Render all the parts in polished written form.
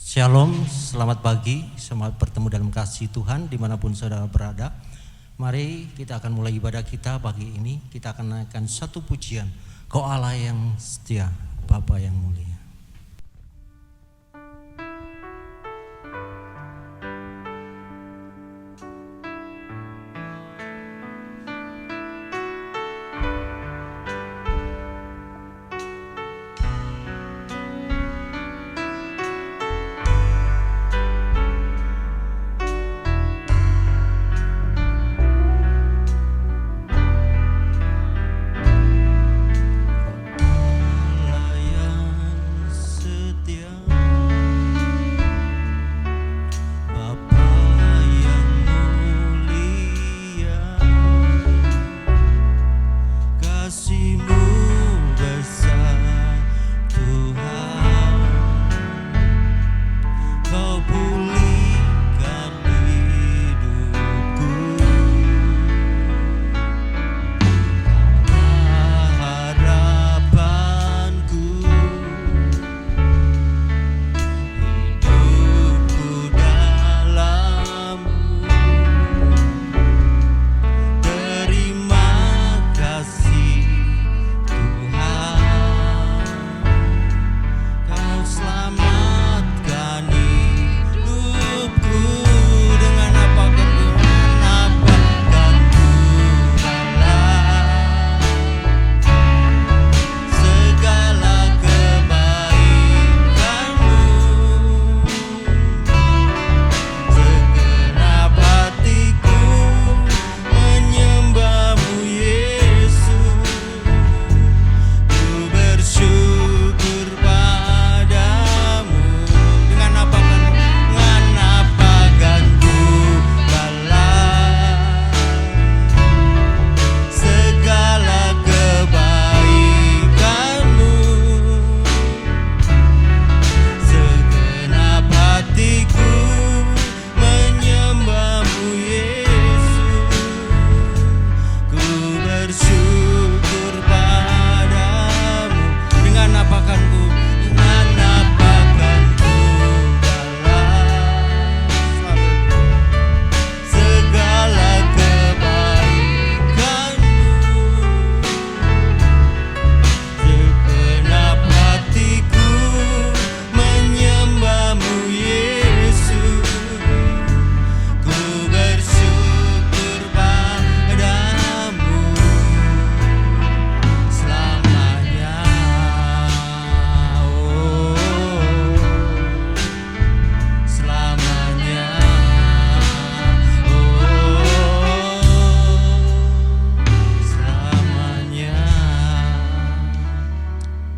Shalom, selamat pagi, selamat bertemu dalam kasih Tuhan dimanapun saudara berada. Mari kita akan mulai ibadah kita pagi ini. Kita akan naikkan satu pujian, Kau Allah yang setia, Bapa yang mulia.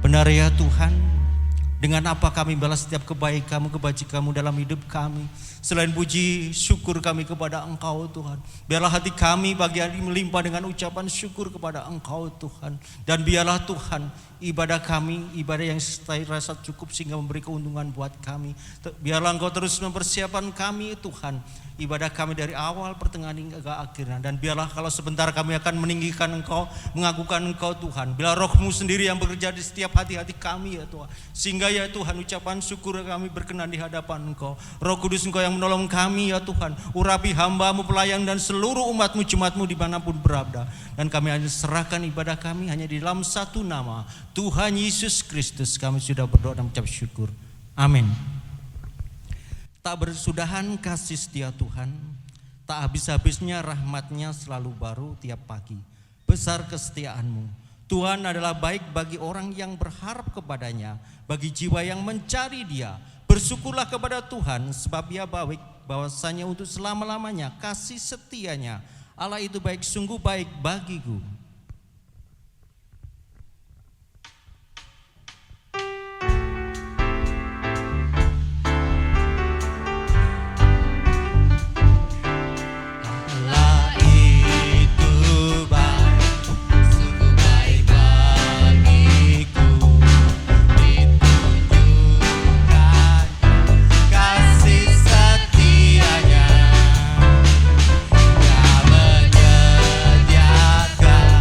Benar ya Tuhan, dengan apa kami balas setiap kebaikan-Mu, kebajikan-Mu dalam hidup kami. Selain puji syukur kami kepada Engkau Tuhan, biarlah hati kami pagi hari melimpah dengan ucapan syukur kepada Engkau Tuhan. Dan biarlah Tuhan ibadah kami, ibadah yang saya rasa cukup sehingga memberi keuntungan buat kami. Biarlah Engkau terus mempersiapkan kami Tuhan, ibadah kami dari awal, pertengahan hingga akhirnya. Dan biarlah kalau sebentar kami akan meninggikan Engkau, mengagukan Engkau Tuhan, biarlah Roh-Mu sendiri yang bekerja di setiap hati-hati kami ya Tuhan. Sehingga ya Tuhan ucapan syukur kami berkenan di hadapan Engkau. Roh Kudus Engkau yang menolong kami ya Tuhan, urapi hamba-Mu, pelayan dan seluruh umat-Mu, jemaat-Mu dimanapun berada. Dan kami hanya serahkan ibadah kami hanya di dalam satu nama, Tuhan Yesus Kristus. Kami sudah berdoa dan mengucap syukur. Amin. Tak bersudahan kasih setia Tuhan, tak habis-habisnya rahmat-Nya selalu baru tiap pagi. Besar kesetiaan-Mu. Tuhan adalah baik bagi orang yang berharap kepadanya, bagi jiwa yang mencari Dia. Bersyukurlah kepada Tuhan sebab Dia baik, bahwasanya untuk selama-lamanya kasih setianya. Allah itu baik, sungguh baik bagiku. Menyediakan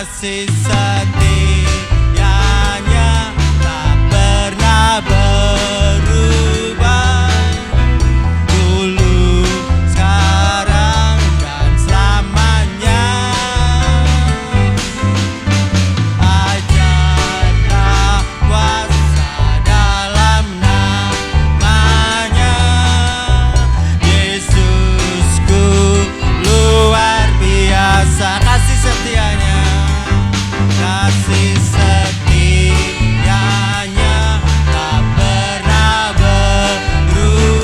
kasih setianya tak pernah berubah. Dulu, sekarang, dan selamanya. Ajaiblah kuasa dalam namanya. Yesusku luar biasa, kasih setianya, kasih setianya tak pernah berubah.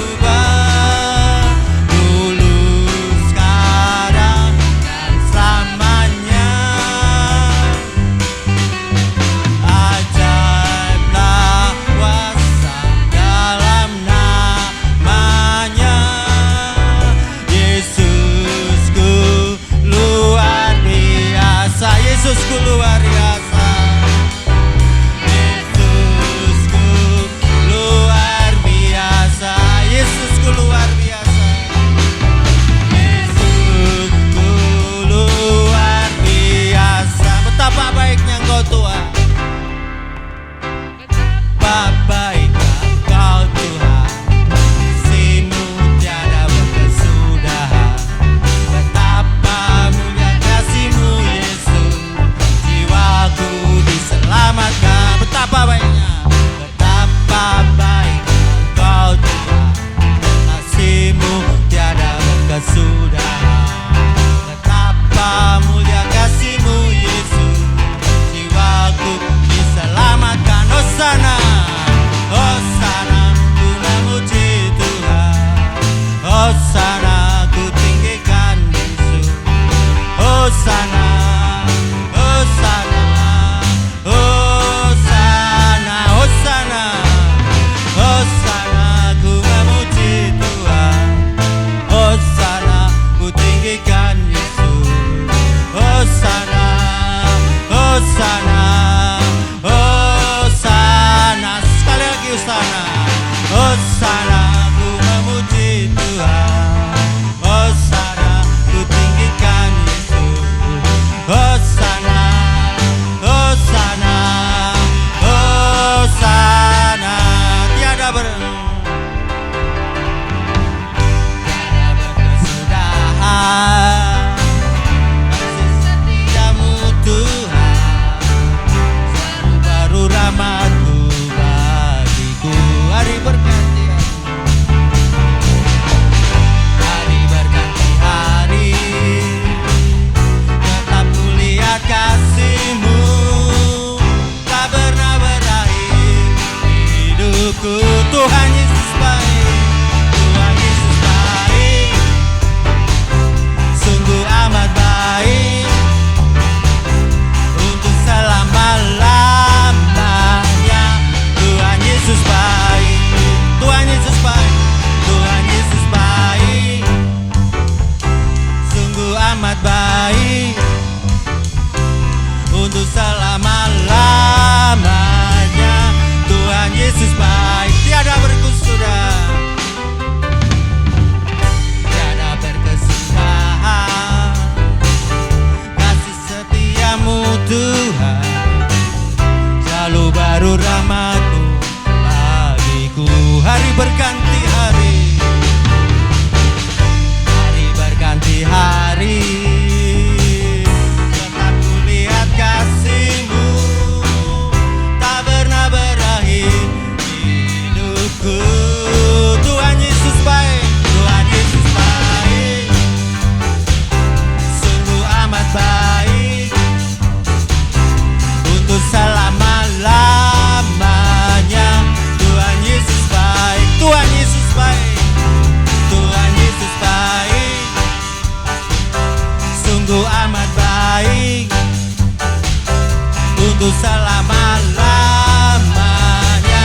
Dulu, sekarang, dan selamanya. Ajaiblah kuasa dalam namanya. Yesusku luar biasa, Yesusku luar biasa, Yesusku luar biasa, Yesusku luar biasa, Yesusku luar biasa. Betapa baiknya Engkau Tuhan, betapa baiknya Engkau Tuhan, kasih-Mu tiada berkesudahan. Betapa mulia kasih-Mu Yesus, jiwaku diselamatkan. Betapa baiknya Engkau Tuhan, kasih-Mu tiada berkesudahan. Betapa mulia kasih-Mu Yesus, jiwaku diselamatkan. Hosana, Hosana, ku memuji Tuhan. Hosana, ku tinggikan Yesus. Hosana, Hosana, Hosana, Hosana, Hosana, ku memuji Tuhan. Hosana, ku tinggikan Yesus. Hosana, Hosana, Hosana, sekali lagi Hosana. Hosana, ku memuji Tuhan. Hosana, ku tinggikan Yesus. Hosana, Hosana, Hosana, tiada berkesudahan. Kasih setiamu Tuhan, selalu baru rahmat-Mu bagiku. Hari berganti hari berganti hari, tetap kulihat kasih-Mu tak pernah berakhir hidupku. Tuhan Yesus baik, Tuhan Yesus baik, sungguh amat baik, untuk selama-lamanya. Tuhan Yesus baik, Tuhan Yesus baik, Tuhan Yesus baik, sungguh amat baik, untuk selama-lamanya. Tuhan Yesus baik, tiada berkesudahan, tiada berkesudahan. Kasih setiamu Tuhan, selalu baru rahmat-Mu bagiku. Hari berganti hari, hari berganti hari, tetap kulihat kasih-Mu tak pernah berakhir hidupku. Tuhan Yesus baik, Tuhan Yesus baik, sungguh amat baik, untuk selama-lamanya. Tuhan Yesus baik, Tuhan Yesus baik, Tuhan Yesus baik, sungguh amat baik, untuk selama-lamanya.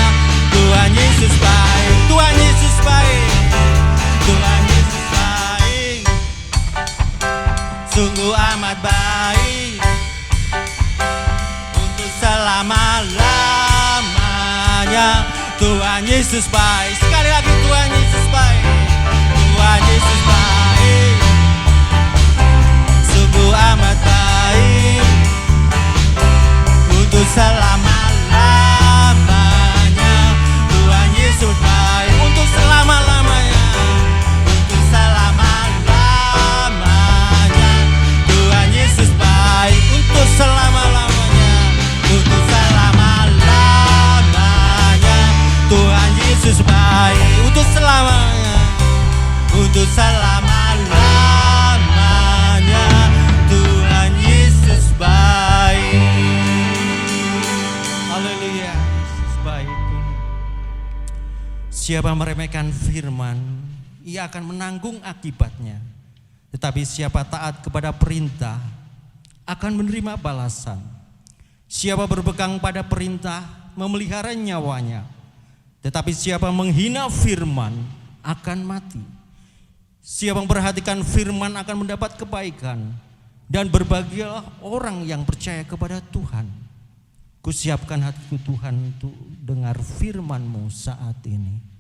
Tuhan Yesus baik, Tuhan Yesus baik, Tuhan Yesus baik, sungguh amat baik, untuk selama-lamanya. Tuhan Yesus baik, sekali lagi Tuhan Yesus baik, Tuhan Yesus baik, sungguh amat baik, untuk selama-lamanya. Tuhan Yesus baik. Haleluya, Yesus baik. Siapa meremehkan firman, ia akan menanggung akibatnya. Tetapi siapa taat kepada perintah akan menerima balasan. Siapa berpegang pada perintah memelihara nyawanya. Tetapi siapa menghina firman akan mati. Siapa memperhatikan firman akan mendapat kebaikan. Dan berbahagialah orang yang percaya kepada Tuhan. Kusiapkan hatiku Tuhan untuk dengar firman-Mu saat ini.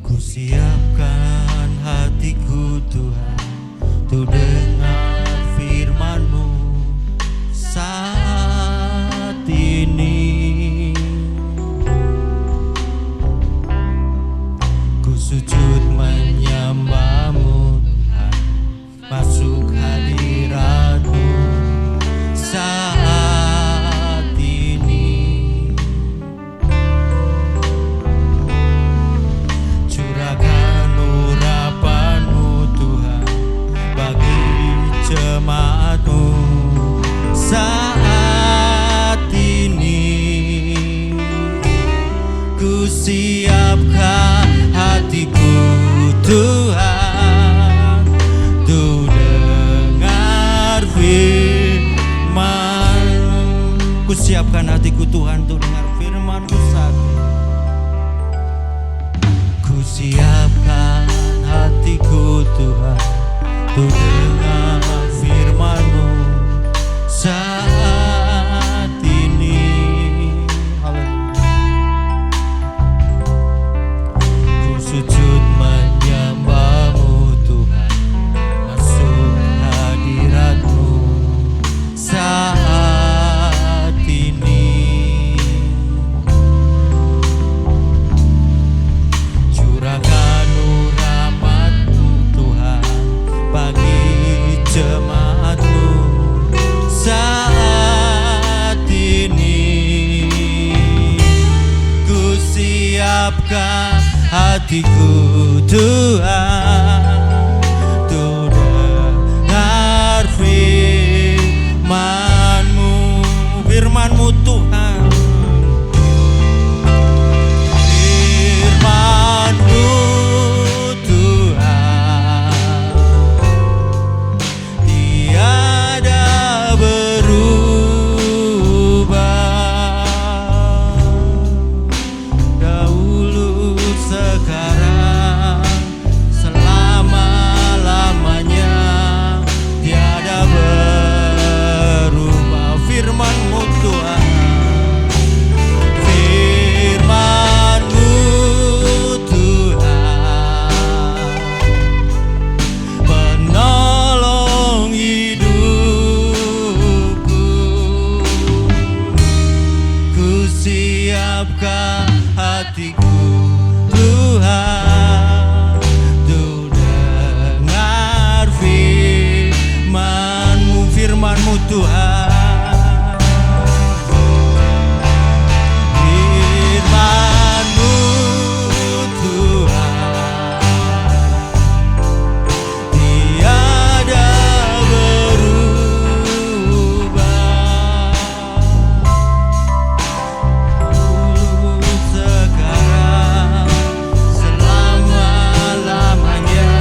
Kusiapkan hatiku Tuhan untuk dengar firman-Mu saat ini. Ku sujud menyembah-Mu Tuhan, masuk hadirat-Mu saat ini. Curahkan urapan-Mu Tuhan bagi jemaat-Mu saat ini. Ku siapkan hatiku Tuhan untuk dengar firman. Ku siapkan hatiku Tuhan untuk dengar firman-Mu saat ini. Ku siapkan hatiku Tuhan untuk dengar firman-Mu saat ini. Haleluya. Ku sujud menyembah-Mu Tuhan, masuk hadirat-Mu saat ini. Curahkan rahmat-Mu Tuhan bagi jemaat-Mu saat ini. Ku siapkan hatiku Tuhan untuk dengar firman-Mu, firman-Mu Tuhan. Firman-Mu Tuhan tiada berubah, dahulu sekarang selama-lamanya tiada berubah. Firman-Mu Tuhan, firman-Mu Tuhan, penolong hidupku. Ku siapkan hatiku Tuhan untuk dengar firman-Mu, firman-Mu Tuhan. Firman-Mu Tuhan tiada berubah, dulu sekarang selama-lamanya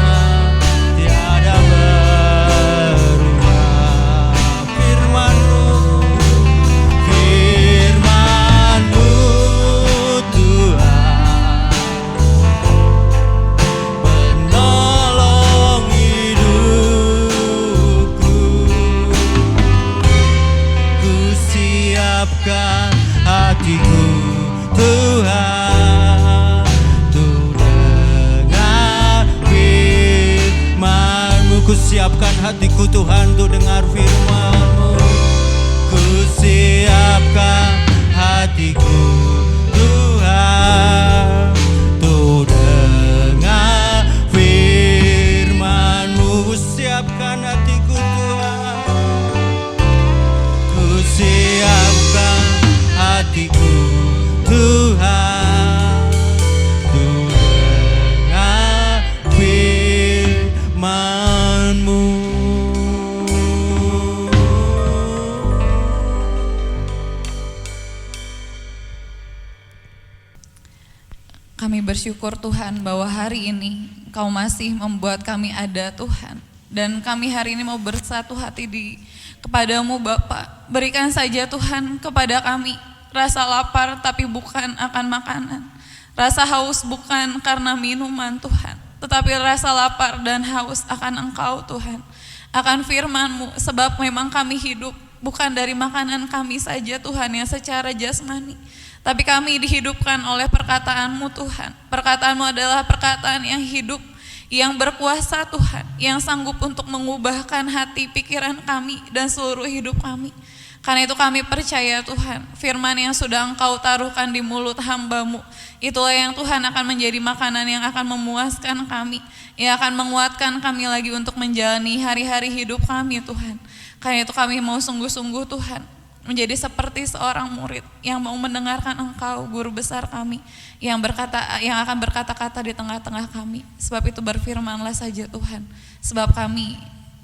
tiada berubah. Firman-Mu, firman-Mu Tuhan, penolong hidupku. Ku siapkan hatiku Tuhan untuk dengar firman-Mu. Ku siapkan hatiku Tuhan untuk dengar firman-Mu. Ku siapkan hatiku Tuhan untuk dengar bersyukur Tuhan bahwa hari ini Engkau masih membuat kami ada Tuhan. Dan kami hari ini mau bersatu hati kepadamu Bapa. Berikan saja Tuhan kepada kami rasa lapar tapi bukan akan makanan. Rasa haus bukan karena minuman Tuhan, tetapi rasa lapar dan haus akan Engkau Tuhan. Akan firman-Mu, sebab memang kami hidup bukan dari makanan kami saja Tuhan yang secara jasmani, tapi kami dihidupkan oleh perkataan-Mu Tuhan. Perkataan-Mu adalah perkataan yang hidup, yang berkuasa Tuhan, yang sanggup untuk mengubahkan hati, pikiran kami dan seluruh hidup kami. Karena itu kami percaya Tuhan, firman yang sudah Engkau taruhkan di mulut hamba-Mu, itulah yang Tuhan akan menjadi makanan yang akan memuaskan kami, yang akan menguatkan kami lagi untuk menjalani hari-hari hidup kami Tuhan. Karena itu kami mau sungguh-sungguh Tuhan, menjadi seperti seorang murid yang mau mendengarkan Engkau, Guru besar kami, yang akan berkata-kata di tengah-tengah kami. Sebab itu berfirmanlah saja Tuhan, sebab kami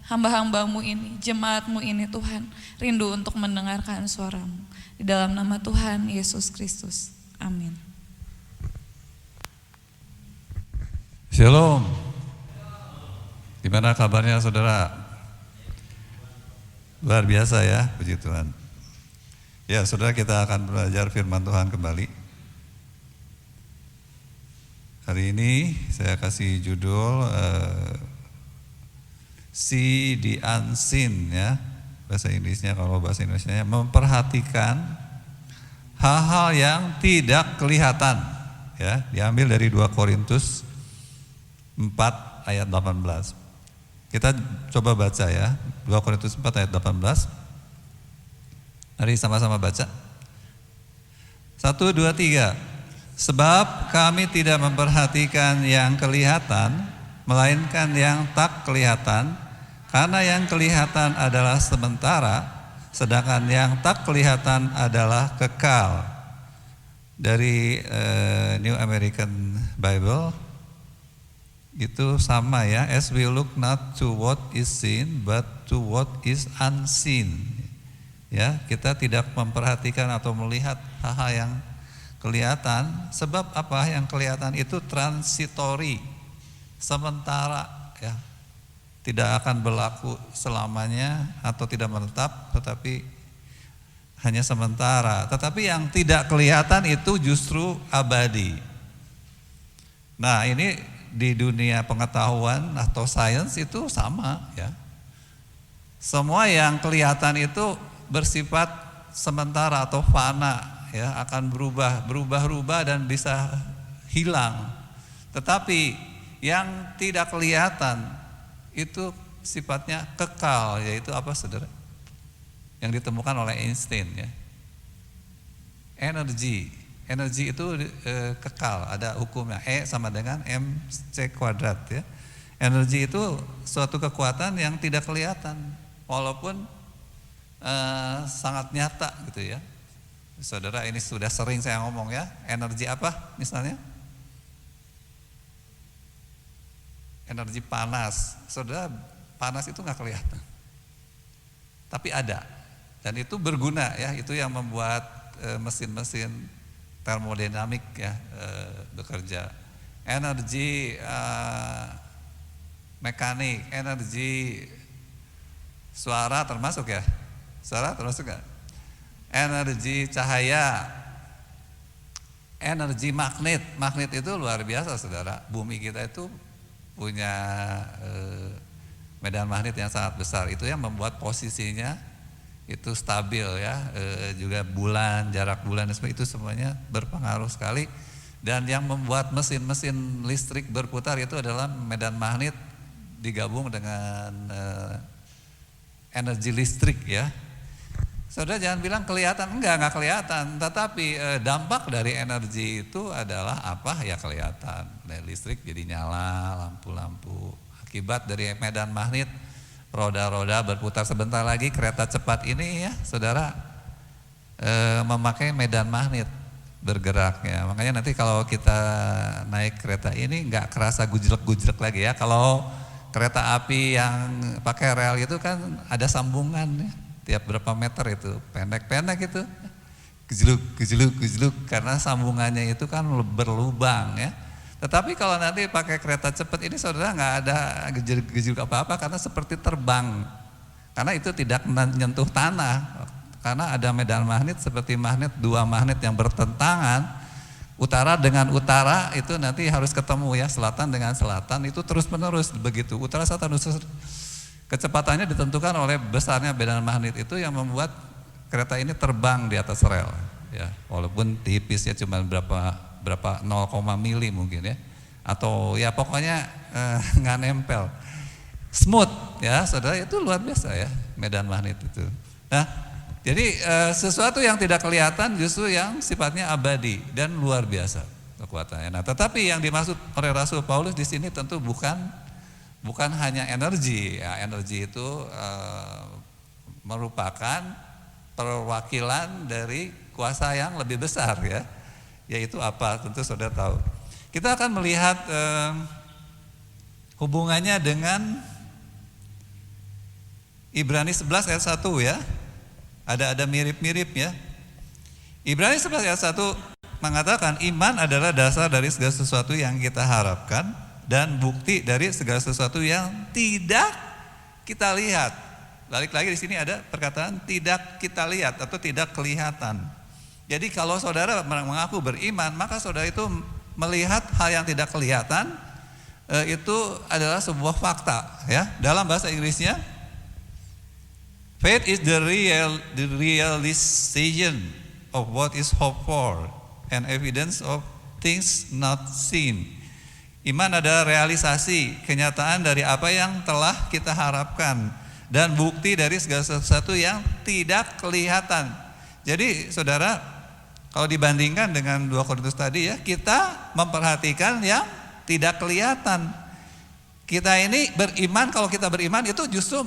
hamba-hamba-Mu ini, jemaat-Mu ini Tuhan, rindu untuk mendengarkan suara-Mu. Di dalam nama Tuhan Yesus Kristus, amin. Shalom. Gimana kabarnya saudara? Luar biasa ya, puji Tuhan. Ya saudara, kita akan belajar firman Tuhan kembali. Hari ini saya kasih judul See the Unseen ya, bahasa Inggrisnya. Kalau bahasa Indonesia memperhatikan hal-hal yang tidak kelihatan ya, diambil dari 2 Korintus 4 ayat 18. Kita coba baca ya, 2 Korintus 4 ayat 18. Mari sama-sama baca. 1, 2, 3. Sebab kami tidak memperhatikan yang kelihatan, melainkan yang tak kelihatan. Karena yang kelihatan adalah sementara, sedangkan yang tak kelihatan adalah kekal. Dari New American Bible itu sama ya, as we look not to what is seen but to what is unseen. Ya, kita tidak memperhatikan atau melihat hal-hal yang kelihatan. Sebab apa? Yang kelihatan itu transitory, sementara ya, tidak akan berlaku selamanya atau tidak menetap, tetapi hanya sementara. Tetapi yang tidak kelihatan itu justru abadi. Nah, ini di dunia pengetahuan atau sains itu sama ya. Semua yang kelihatan itu bersifat sementara atau fana ya, akan berubah dan bisa hilang. Tetapi yang tidak kelihatan itu sifatnya kekal, yaitu apa saudara? Yang ditemukan oleh Einstein ya. Energi itu kekal, ada hukumnya, E sama dengan mc kuadrat ya. Energi itu suatu kekuatan yang tidak kelihatan, walaupun sangat nyata gitu ya. Saudara, ini sudah sering saya ngomong ya, energi apa misalnya? Energi panas. Saudara, panas itu nggak kelihatan, tapi ada, dan itu berguna ya. Itu yang membuat mesin-mesin termodinamik ya bekerja. Energi mekanik, energi suara termasuk ya? Suara termasuk nggak? Energi cahaya, energi magnet. Magnet itu luar biasa saudara. Bumi kita itu punya medan magnet yang sangat besar. Itu yang membuat posisinya itu stabil ya. Juga bulan, jarak bulan itu semuanya berpengaruh sekali. Dan yang membuat mesin-mesin listrik berputar itu adalah medan magnet digabung dengan energi listrik ya. Saudara jangan bilang kelihatan, enggak kelihatan, tetapi dampak dari energi itu adalah apa? Ya kelihatan. Listrik jadi nyala, lampu-lampu. Akibat dari medan magnet, roda-roda berputar. Sebentar lagi kereta cepat ini ya, saudara, memakai medan magnet bergerak ya. Makanya nanti kalau kita naik kereta ini enggak kerasa gujlek-gujlek lagi ya. Kalau kereta api yang pakai rel itu kan ada sambungan ya. Tiap berapa meter itu, pendek-pendek itu, gejluk, karena sambungannya itu kan berlubang ya. Tetapi kalau nanti pakai kereta cepat ini saudara nggak ada gejolak apa-apa karena seperti terbang. Karena itu tidak menyentuh tanah. Karena ada medan magnet seperti magnet, dua magnet yang bertentangan. Utara dengan utara itu nanti harus ketemu ya, selatan dengan selatan itu terus menerus begitu. Utara selatan kecepatannya ditentukan oleh besarnya medan magnet itu yang membuat kereta ini terbang di atas rel. Ya, walaupun tipis ya cuma berapa 0, mili mungkin ya, atau ya pokoknya nggak nempel, smooth ya saudara, itu luar biasa ya medan magnet itu. Nah jadi sesuatu yang tidak kelihatan justru yang sifatnya abadi dan luar biasa kekuatannya. Nah tetapi yang dimaksud oleh Rasul Paulus di sini tentu bukan hanya energi ya, energi itu merupakan perwakilan dari kuasa yang lebih besar ya. Yaitu apa? Tentu saudara tahu. Kita akan melihat hubungannya dengan Ibrani 11 ayat 1 ya. Ada mirip-mirip ya. Ibrani 11 ayat 1 mengatakan iman adalah dasar dari segala sesuatu yang kita harapkan dan bukti dari segala sesuatu yang tidak kita lihat. Balik lagi di sini ada perkataan tidak kita lihat atau tidak kelihatan. Jadi kalau saudara mengaku beriman, maka saudara itu melihat hal yang tidak kelihatan, itu adalah sebuah fakta ya. Dalam bahasa Inggrisnya, faith is the realization of what is hoped for and evidence of things not seen. Iman adalah realisasi, kenyataan dari apa yang telah kita harapkan dan bukti dari segala sesuatu yang tidak kelihatan. Jadi saudara, kalau dibandingkan dengan 2 Korintus tadi ya, kita memperhatikan yang tidak kelihatan. Kita ini beriman, kalau kita beriman itu justru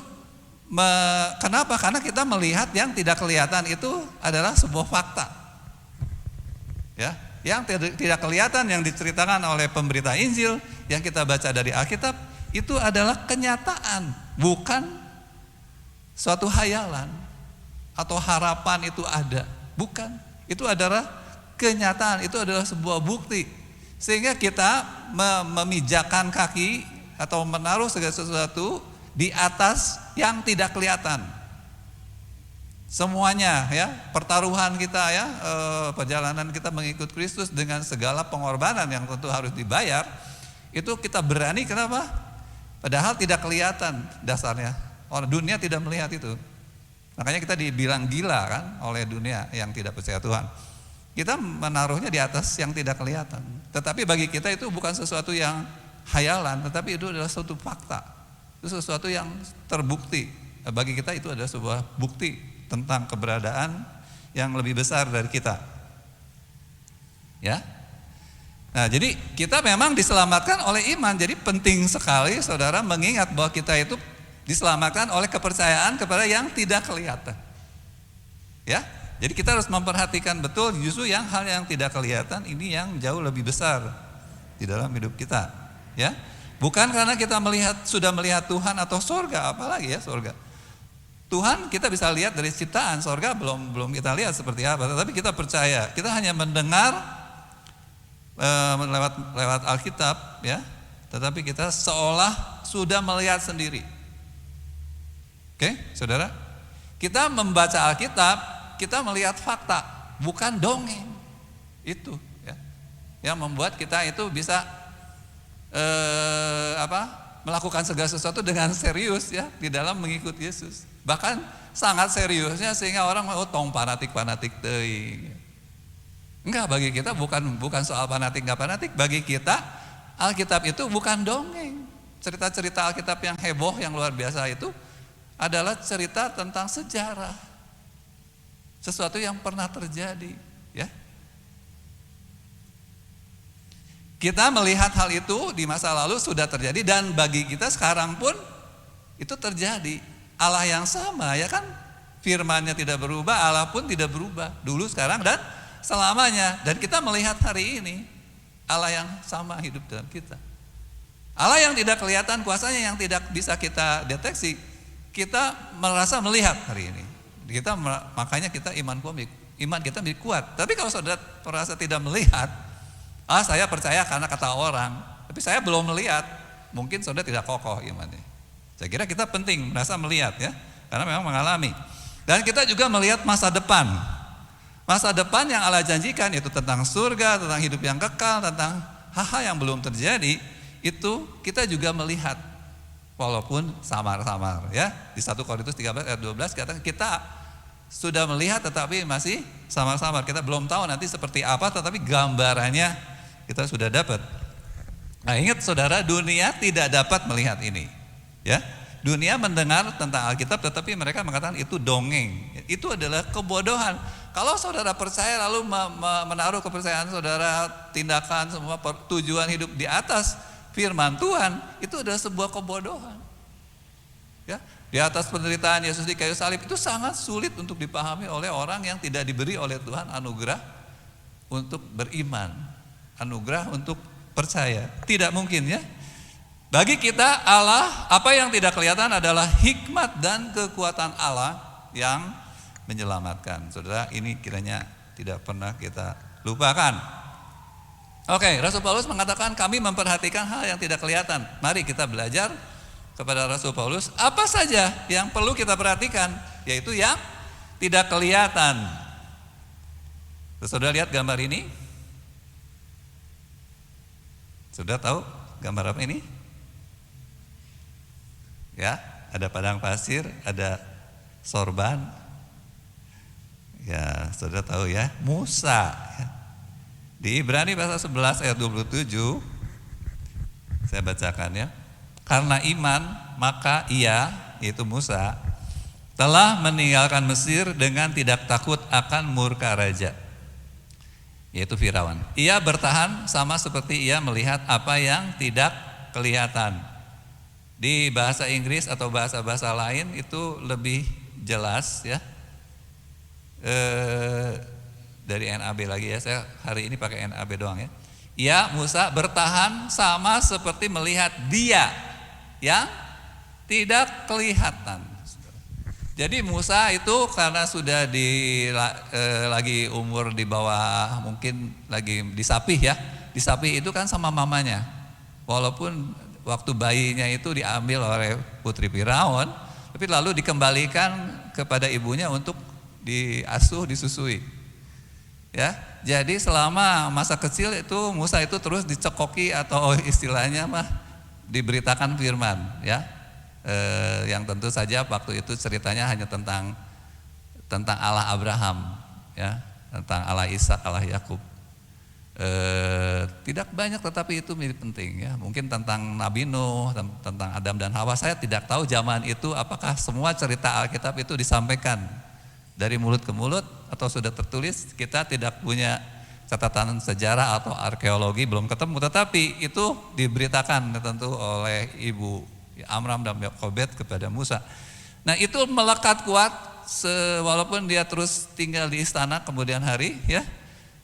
kenapa? Karena kita melihat yang tidak kelihatan itu adalah sebuah fakta. Ya, yang tidak kelihatan yang diceritakan oleh pemberita Injil, yang kita baca dari Alkitab itu adalah kenyataan, bukan suatu hayalan atau harapan itu ada, bukan. Itu adalah kenyataan, itu adalah sebuah bukti. Sehingga kita memijakan kaki atau menaruh segala sesuatu di atas yang tidak kelihatan. Semuanya ya, pertaruhan kita ya, perjalanan kita mengikut Kristus dengan segala pengorbanan yang tentu harus dibayar, itu kita berani. Kenapa? Padahal tidak kelihatan dasarnya. Orang dunia tidak melihat itu. Makanya kita dibilang gila kan oleh dunia yang tidak percaya Tuhan. Kita menaruhnya di atas yang tidak kelihatan. Tetapi bagi kita itu bukan sesuatu yang hayalan, tetapi itu adalah suatu fakta. Itu sesuatu yang terbukti. Bagi kita itu adalah sebuah bukti tentang keberadaan yang lebih besar dari kita. Ya. Nah, jadi kita memang diselamatkan oleh iman. Jadi penting sekali saudara mengingat bahwa kita itu diselamatkan oleh kepercayaan kepada yang tidak kelihatan. Ya, jadi kita harus memperhatikan betul justru yang hal yang tidak kelihatan ini yang jauh lebih besar di dalam hidup kita. Ya, bukan karena kita sudah melihat Tuhan atau sorga, apalagi ya sorga. Tuhan kita bisa lihat dari ciptaan, sorga belum kita lihat seperti apa. Tetapi kita percaya, kita hanya mendengar lewat Alkitab, ya. Tetapi kita seolah sudah melihat sendiri. Oke, saudara, kita membaca Alkitab, kita melihat fakta, bukan dongeng. Itu, ya, yang membuat kita itu bisa melakukan segala sesuatu dengan serius, ya, di dalam mengikuti Yesus. Bahkan sangat seriusnya sehingga orang tong fanatik teuing. Enggak, bagi kita bukan soal fanatik enggak fanatik, bagi kita Alkitab itu bukan dongeng. Cerita-cerita Alkitab yang heboh, yang luar biasa itu adalah cerita tentang sejarah, sesuatu yang pernah terjadi, ya. Kita melihat hal itu di masa lalu sudah terjadi dan bagi kita sekarang pun itu terjadi. Allah yang sama, ya kan? Firman-Nya tidak berubah, Allah pun tidak berubah, dulu, sekarang dan selamanya. Dan kita melihat hari ini Allah yang sama hidup dalam kita. Allah yang tidak kelihatan, kuasanya yang tidak bisa kita deteksi, kita merasa melihat hari ini. Makanya kita iman kita menjadi kuat. Tapi kalau saudara merasa tidak melihat, Saya percaya karena kata orang, tapi saya belum melihat. Mungkin saudara tidak kokoh imannya. Saya kira kita penting merasa melihat ya, karena memang mengalami. Dan kita juga melihat masa depan. Masa depan yang Allah janjikan itu tentang surga, tentang hidup yang kekal, tentang hal-hal yang belum terjadi, itu kita juga melihat. Walaupun samar-samar ya. Di 1 Korintus 13 ayat 12 katakan kita sudah melihat tetapi masih samar-samar. Kita belum tahu nanti seperti apa, tetapi gambarannya kita sudah dapat. Nah, ingat saudara, dunia tidak dapat melihat ini. Ya. Dunia mendengar tentang Alkitab tetapi mereka mengatakan itu dongeng. Itu adalah kebodohan. Kalau saudara percaya lalu menaruh kepercayaan saudara, tindakan semua tujuan hidup di atas firman Tuhan, itu adalah sebuah kebodohan. Ya, di atas penderitaan Yesus di kayu salib itu sangat sulit untuk dipahami oleh orang yang tidak diberi oleh Tuhan anugerah untuk beriman, anugerah untuk percaya. Tidak mungkin ya. Bagi kita Allah, apa yang tidak kelihatan adalah hikmat dan kekuatan Allah yang menyelamatkan. Saudara, ini kiranya tidak pernah kita lupakan. Oke, Rasul Paulus mengatakan kami memperhatikan hal yang tidak kelihatan. Mari kita belajar kepada Rasul Paulus apa saja yang perlu kita perhatikan, yaitu yang tidak kelihatan. Saudara lihat gambar ini? Sudah tahu gambar apa ini? Ya, ada padang pasir, ada sorban. Ya, saudara tahu ya, Musa. Di Ibrani pasal 11 ayat 27, saya bacakan ya. Karena iman, maka ia, yaitu Musa, telah meninggalkan Mesir dengan tidak takut akan murka raja, yaitu Firaun. Ia bertahan sama seperti ia melihat apa yang tidak kelihatan. Di bahasa Inggris atau bahasa-bahasa lain itu lebih jelas ya. Dari NAB lagi ya, saya hari ini pakai NAB doang ya. Ya, Musa bertahan sama seperti melihat dia yang tidak kelihatan. Jadi Musa itu karena sudah lagi umur di bawah, mungkin lagi disapih ya. Disapih itu kan sama mamanya. Walaupun waktu bayinya itu diambil oleh putri Firaun, tapi lalu dikembalikan kepada ibunya untuk diasuh, disusui. Ya, jadi selama masa kecil itu Musa itu terus dicekoki atau istilahnya mah diberitakan firman, ya, yang tentu saja waktu itu ceritanya hanya tentang Allah Abraham, ya, tentang Allah Ishak, Allah Yakub. Tidak banyak tetapi itu penting ya. Mungkin tentang Nabi Nuh, tentang Adam dan Hawa. Saya tidak tahu zaman itu apakah semua cerita Alkitab itu disampaikan dari mulut ke mulut atau sudah tertulis. Kita tidak punya catatan sejarah atau arkeologi, belum ketemu, tetapi itu diberitakan tentu oleh ibu Amram dan Yokobed kepada Musa. Nah, itu melekat kuat walaupun dia terus tinggal di istana kemudian hari ya.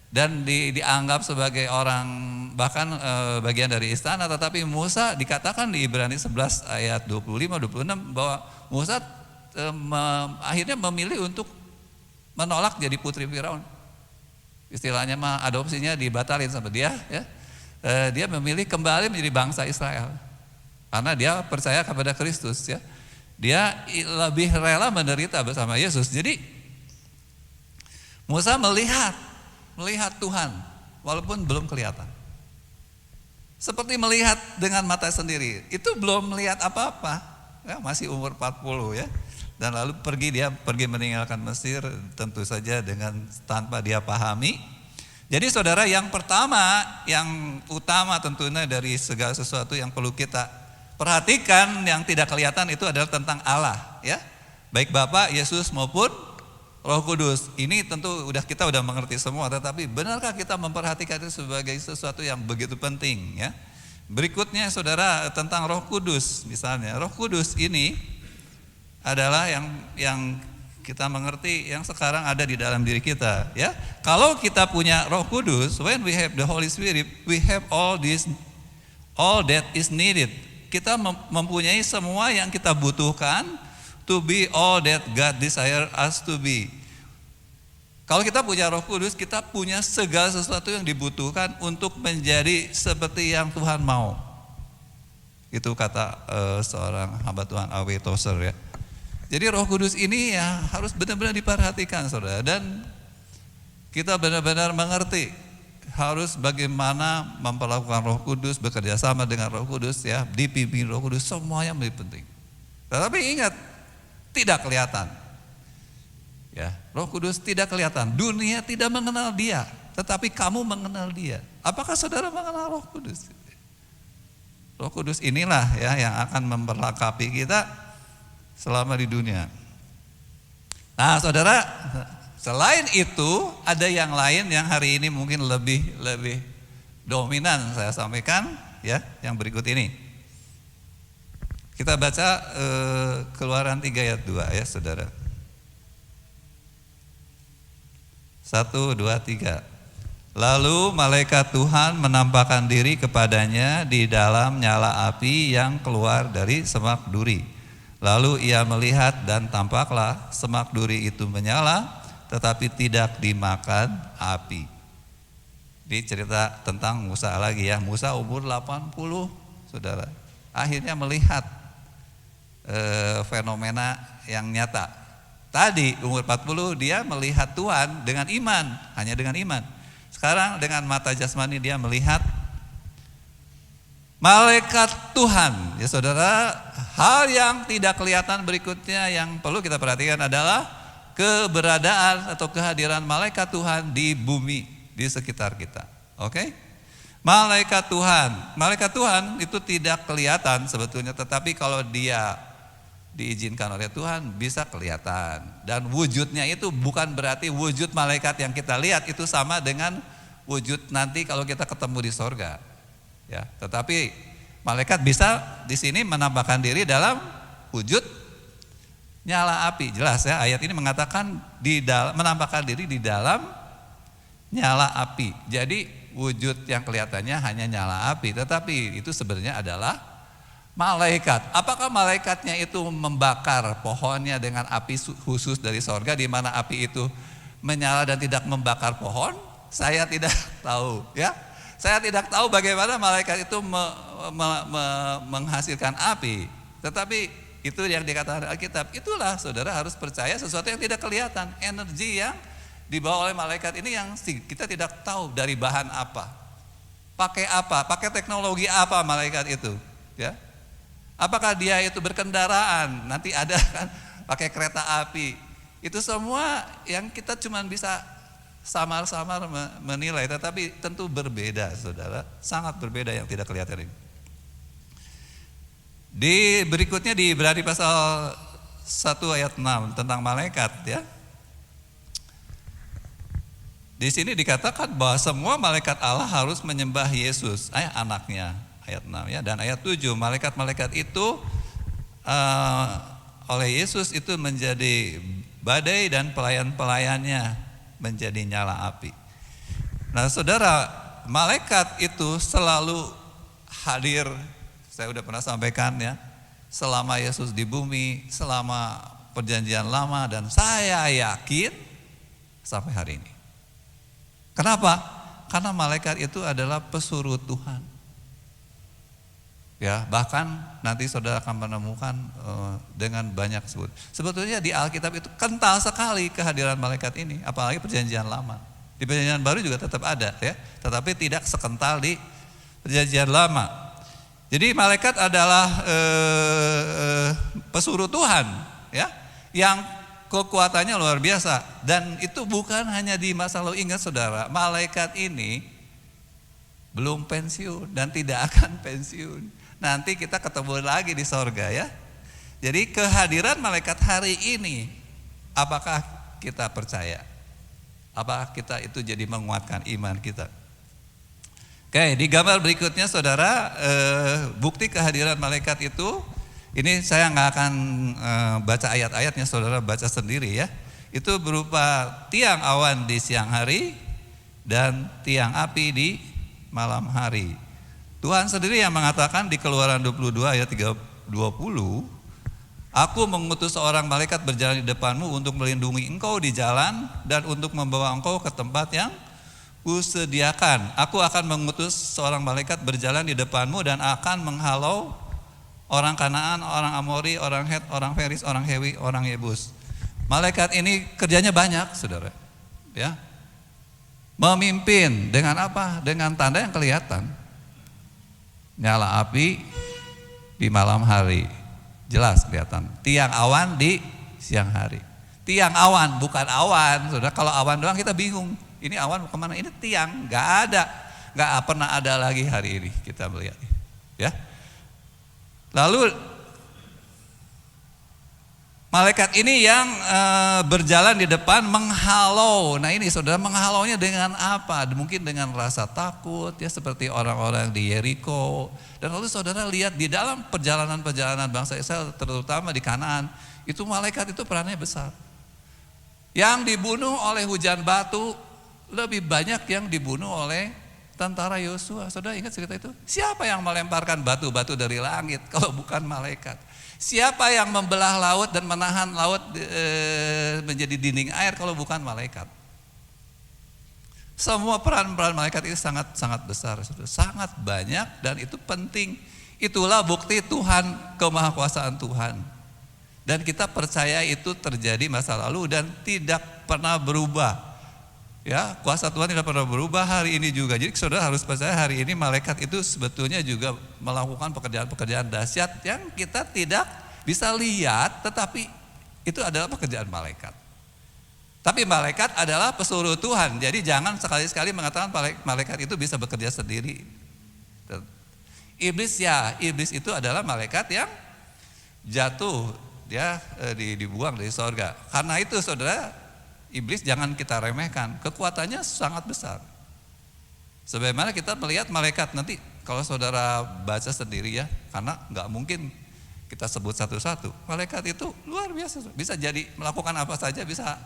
Dan dianggap sebagai orang bahkan bagian dari istana, tetapi Musa dikatakan di Ibrani 11 ayat 25-26 bahwa Musa akhirnya memilih untuk menolak jadi putri Firaun. Istilahnya mah adopsinya dibatalin sama dia ya. Dia memilih kembali menjadi bangsa Israel karena dia percaya kepada Kristus ya. Dia lebih rela menderita bersama Yesus. Jadi Musa melihat Tuhan walaupun belum kelihatan. Seperti melihat dengan mata sendiri. Itu belum melihat apa-apa. Ya, masih umur 40 ya. Dan lalu pergi meninggalkan Mesir tentu saja tanpa dia pahami. Jadi saudara, yang pertama, yang utama tentunya dari segala sesuatu yang perlu kita perhatikan yang tidak kelihatan itu adalah tentang Allah ya. Baik Bapa, Yesus maupun Roh Kudus. Ini tentu kita udah mengerti semua, tetapi benarkah kita memperhatikan itu sebagai sesuatu yang begitu penting ya? Berikutnya saudara, tentang Roh Kudus misalnya. Roh Kudus ini adalah yang kita mengerti yang sekarang ada di dalam diri kita ya. Kalau kita punya Roh Kudus, when we have the Holy Spirit, we have all that is needed. Kita mempunyai semua yang kita butuhkan to be all that God desire us to be. Kalau kita punya Roh Kudus, kita punya segala sesuatu yang dibutuhkan untuk menjadi seperti yang Tuhan mau. Itu kata seorang hamba Tuhan A.W. Tozer ya. Jadi Roh Kudus ini ya harus benar-benar diperhatikan saudara, dan kita benar-benar mengerti harus bagaimana memperlakukan Roh Kudus, bekerja sama dengan Roh Kudus ya, dipimpin Roh Kudus, semuanya lebih penting. Tetapi ingat, tidak kelihatan. Ya, Roh Kudus tidak kelihatan. Dunia tidak mengenal Dia, tetapi kamu mengenal Dia. Apakah saudara mengenal Roh Kudus? Roh Kudus inilah ya yang akan memperlengkapi kita selama di dunia. Nah, saudara, selain itu ada yang lain yang hari ini mungkin lebih dominan saya sampaikan ya, yang berikut ini. Kita baca Keluaran 3 ayat 2 ya, saudara. 1, 2, 3. Lalu malaikat Tuhan menampakkan diri kepadanya di dalam nyala api yang keluar dari semak duri. Lalu ia melihat dan tampaklah semak duri itu menyala, tetapi tidak dimakan api. Ini cerita tentang Musa lagi ya. Musa umur 80, saudara. Akhirnya melihat fenomena yang nyata. Tadi umur 40 dia melihat Tuhan dengan iman, hanya dengan iman. Sekarang dengan mata jasmani dia melihat malaikat Tuhan. Ya saudara, hal yang tidak kelihatan berikutnya yang perlu kita perhatikan adalah keberadaan atau kehadiran malaikat Tuhan di bumi, di sekitar kita. Oke? Malaikat Tuhan itu tidak kelihatan sebetulnya, tetapi kalau dia diizinkan oleh Tuhan bisa kelihatan. Dan wujudnya itu bukan berarti wujud malaikat yang kita lihat itu sama dengan wujud nanti kalau kita ketemu di sorga. Ya, tetapi malaikat bisa di sini menampakkan diri dalam wujud nyala api. Jelas ya, ayat ini mengatakan menampakkan diri di dalam nyala api. Jadi wujud yang kelihatannya hanya nyala api, tetapi itu sebenarnya adalah malaikat. Apakah malaikatnya itu membakar pohonnya dengan api khusus dari sorga, di mana api itu menyala dan tidak membakar pohon? Saya tidak tahu ya. Saya tidak tahu bagaimana malaikat itu menghasilkan api. Tetapi itu yang dikatakan Alkitab. Itulah saudara harus percaya sesuatu yang tidak kelihatan. Energi yang dibawa oleh malaikat ini yang kita tidak tahu dari bahan apa. Pakai teknologi apa malaikat itu ya. Apakah dia itu berkendaraan, nanti ada kan pakai kereta api. Itu semua yang kita cuma bisa samar-samar menilai, tetapi tentu berbeda saudara, sangat berbeda yang tidak kelihatan ini. Di berikutnya di Ibrani pasal 1 ayat 6 tentang malaikat ya. Di sini dikatakan bahwa semua malaikat Allah harus menyembah Yesus, anaknya. Ayat 6 ya, dan ayat 7 malaikat-malaikat itu oleh Yesus itu menjadi badai dan pelayan-pelayannya menjadi nyala api. Nah saudara, malaikat itu selalu hadir, saya udah pernah sampaikan ya, selama Yesus di bumi, selama perjanjian lama, dan saya yakin sampai hari ini. Kenapa? Karena malaikat itu adalah pesuruh Tuhan. Ya, bahkan nanti saudara akan menemukan dengan banyak sebut. Sebetulnya di Alkitab itu kental sekali kehadiran malaikat ini, apalagi perjanjian lama. Di perjanjian baru juga tetap ada ya, tetapi tidak sekental di perjanjian lama. Jadi malaikat adalah pesuruh Tuhan ya, yang kekuatannya luar biasa. Dan itu bukan hanya di masa lalu. Ingat saudara, malaikat ini belum pensiun dan tidak akan pensiun. Nanti kita ketemu lagi di sorga ya. Jadi kehadiran malaikat hari ini, apakah kita percaya? Apakah kita itu jadi menguatkan iman kita? Oke, di gambar berikutnya saudara, bukti kehadiran malaikat itu, ini saya nggak akan baca ayat-ayatnya, saudara baca sendiri ya. Itu berupa tiang awan di siang hari dan tiang api di malam hari. Tuhan sendiri yang mengatakan di Keluaran 22 ayat 20, Aku mengutus seorang malaikat berjalan di depanmu untuk melindungi engkau di jalan dan untuk membawa engkau ke tempat yang kusediakan. Aku akan mengutus seorang malaikat berjalan di depanmu dan akan menghalau orang Kanaan, orang Amori, orang Het, orang Feris, orang Hewi, orang Yebus. Malaikat ini kerjanya banyak, saudara. Ya, memimpin dengan apa? Dengan tanda yang kelihatan. Nyala api di malam hari, jelas kelihatan. Tiang awan di siang hari. Tiang awan, bukan awan. Saudara, kalau awan doang kita bingung. Ini awan kemana? Ini tiang, nggak ada, nggak pernah ada lagi hari ini kita melihat. Ya. Lalu malaikat ini yang berjalan di depan menghalau. Nah ini saudara, menghalaunya dengan apa? Mungkin dengan rasa takut ya, seperti orang-orang di Yeriko. Dan lalu saudara lihat di dalam perjalanan-perjalanan bangsa Israel, terutama di Kanaan, itu malaikat itu perannya besar. Yang dibunuh oleh hujan batu lebih banyak yang dibunuh oleh tentara Yosua. Saudara ingat cerita itu? Siapa yang melemparkan batu-batu dari langit kalau bukan malaikat? Siapa yang membelah laut dan menahan laut menjadi dinding air kalau bukan malaikat? Semua peran-peran malaikat itu sangat besar, sangat banyak, dan itu penting. Itulah bukti Tuhan, kemahakuasaan Tuhan. Dan kita percaya itu terjadi masa lalu dan tidak pernah berubah. Ya, kuasa Tuhan tidak pernah berubah hari ini juga. Jadi saudara harus percaya hari ini malaikat itu sebetulnya juga melakukan pekerjaan-pekerjaan dahsyat yang kita tidak bisa lihat, tetapi itu adalah pekerjaan malaikat. Tapi malaikat adalah pesuruh Tuhan. Jadi jangan sekali-sekali mengatakan malaikat itu bisa bekerja sendiri. Iblis itu adalah malaikat yang jatuh, dia dibuang dari sorga. Karena itu saudara, iblis jangan kita remehkan, kekuatannya sangat besar. Sebagaimana kita melihat malaikat, nanti kalau saudara baca sendiri ya, karena nggak mungkin kita sebut satu-satu. Malaikat itu luar biasa, bisa jadi melakukan apa saja, bisa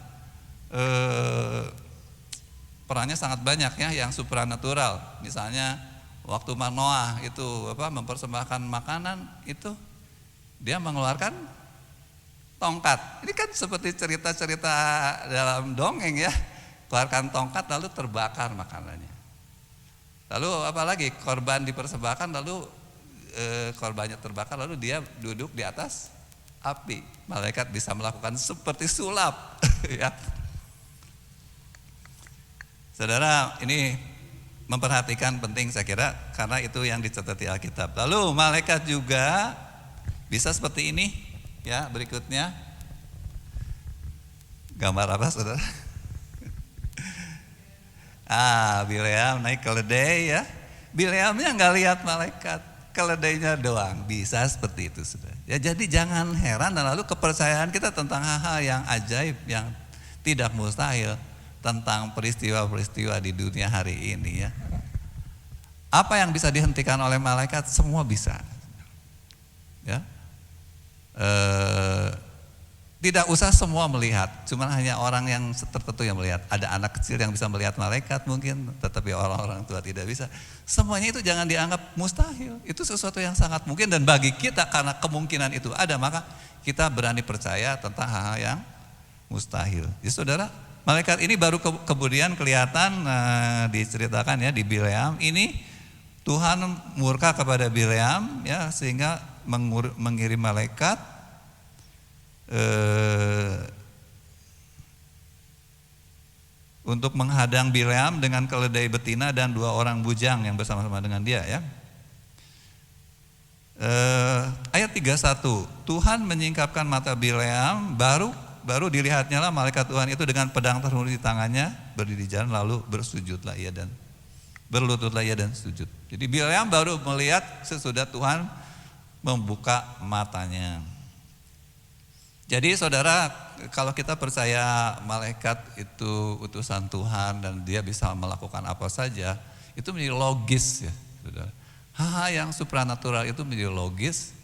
perannya sangat banyak ya, yang supranatural. Misalnya waktu Manoah itu mempersembahkan makanan, itu dia mengeluarkan tongkat. Ini kan seperti cerita-cerita dalam dongeng ya. Keluarkan tongkat lalu terbakar makanannya. Lalu apalagi korban dipersembahkan lalu korbannya terbakar lalu dia duduk di atas api. Malaikat bisa melakukan seperti sulap ya. Saudara, ini memperhatikan penting saya kira, karena itu yang dicatat di Alkitab. Lalu malaikat juga bisa seperti ini. Ya, berikutnya gambar apa saudara? Bileam naik keledai ya. Bileamnya nggak lihat malaikat, keledainya doang, bisa seperti itu saudara. Ya, jadi jangan heran dan lalu kepercayaan kita tentang hal-hal yang ajaib, yang tidak mustahil, tentang peristiwa-peristiwa di dunia hari ini ya. Apa yang bisa dihentikan oleh malaikat semua bisa. Ya. Tidak usah semua melihat, cuma hanya orang yang tertentu yang melihat. Ada anak kecil yang bisa melihat malaikat mungkin, tetapi orang-orang tua tidak bisa. Semuanya itu jangan dianggap mustahil. Itu sesuatu yang sangat mungkin, dan bagi kita karena kemungkinan itu ada, maka kita berani percaya tentang hal-hal yang mustahil. Jadi saudara, malaikat ini baru kemudian kelihatan diceritakan ya di Bileam. Ini Tuhan murka kepada Bileam ya, sehingga mengirim malaikat untuk menghadang Bileam dengan keledai betina dan 2 orang bujang yang bersama-sama dengan dia ya. Ayat 31, Tuhan menyingkapkan mata Bileam, baru dilihatnya lah malaikat Tuhan itu dengan pedang terhunus di tangannya, berdiri di jalan, lalu berlututlah ia dan sujud. Jadi Bileam baru melihat sesudah Tuhan membuka matanya. Jadi saudara, kalau kita percaya malaikat itu utusan Tuhan dan dia bisa melakukan apa saja, itu menjadi logis ya saudara. Hal yang supranatural itu menjadi logis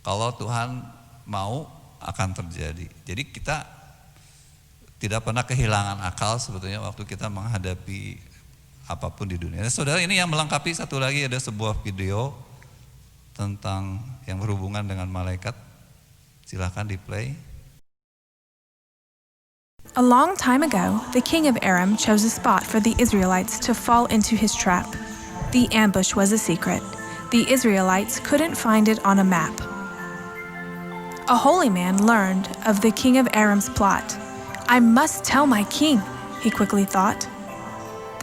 kalau Tuhan mau akan terjadi. Jadi kita tidak pernah kehilangan akal sebetulnya waktu kita menghadapi apapun di dunia. Saudara, ini yang melengkapi satu lagi, ada sebuah video tentang yang berhubungan dengan malaikat. Silahkan di-play. A long time ago, the king of Aram chose a spot for the Israelites to fall into his trap. The ambush was a secret. The Israelites couldn't find it on a map. A holy man learned of the king of Aram's plot. I must tell my king, he quickly thought.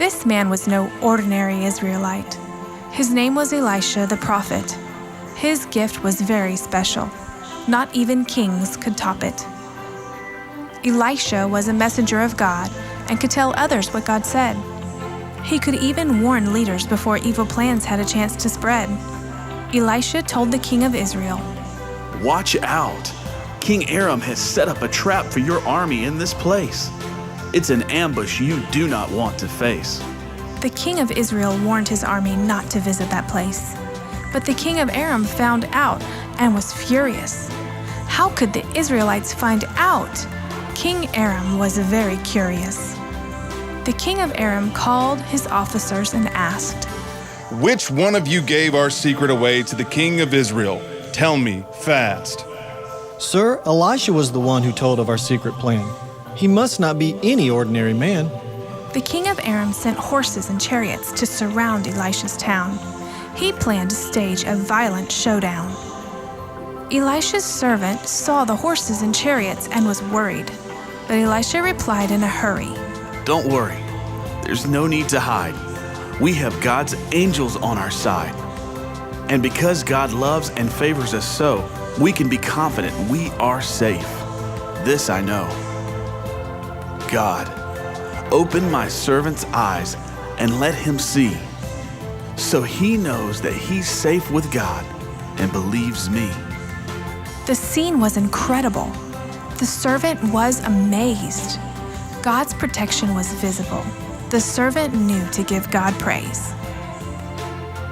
This man was no ordinary Israelite. His name was Elisha the prophet. His gift was very special. Not even kings could top it. Elisha was a messenger of God and could tell others what God said. He could even warn leaders before evil plans had a chance to spread. Elisha told the king of Israel, "Watch out! King Aram has set up a trap for your army in this place. It's an ambush you do not want to face." The king of Israel warned his army not to visit that place. But the king of Aram found out and was furious. How could the Israelites find out? King Aram was very curious. The king of Aram called his officers and asked, "Which one of you gave our secret away to the king of Israel? Tell me fast." Sir, Elisha was the one who told of our secret plan. He must not be any ordinary man. The king of Aram sent horses and chariots to surround Elisha's town. He planned to stage a violent showdown. Elisha's servant saw the horses and chariots and was worried. But Elisha replied in a hurry, "Don't worry. There's no need to hide. We have God's angels on our side. And because God loves and favors us so, we can be confident we are safe. This I know. God, open my servant's eyes and let him see, so he knows that he's safe with God and believes me." The scene was incredible. The servant was amazed. God's protection was visible. The servant knew to give God praise.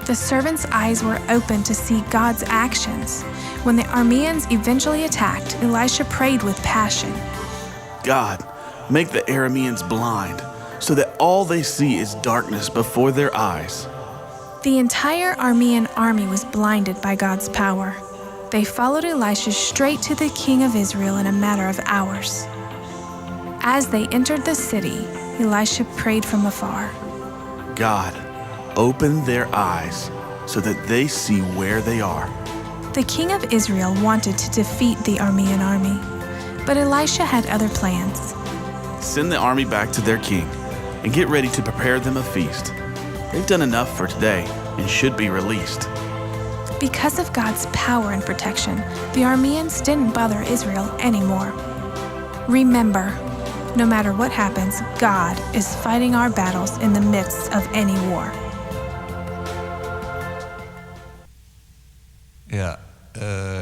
The servant's eyes were open to see God's actions. When the Arameans eventually attacked, Elisha prayed with passion. "God, make the Arameans blind, so that all they see is darkness before their eyes." The entire Aramean army was blinded by God's power. They followed Elisha straight to the king of Israel in a matter of hours. As they entered the city, Elisha prayed from afar. "God, open their eyes so that they see where they are." The king of Israel wanted to defeat the Aramean army, but Elisha had other plans. "Send the army back to their king and get ready to prepare them a feast. They've done enough for today and should be released." Because of God's power and protection, the Arameans didn't bother Israel anymore. Remember, no matter what happens, God is fighting our battles in the midst of any war. Ya,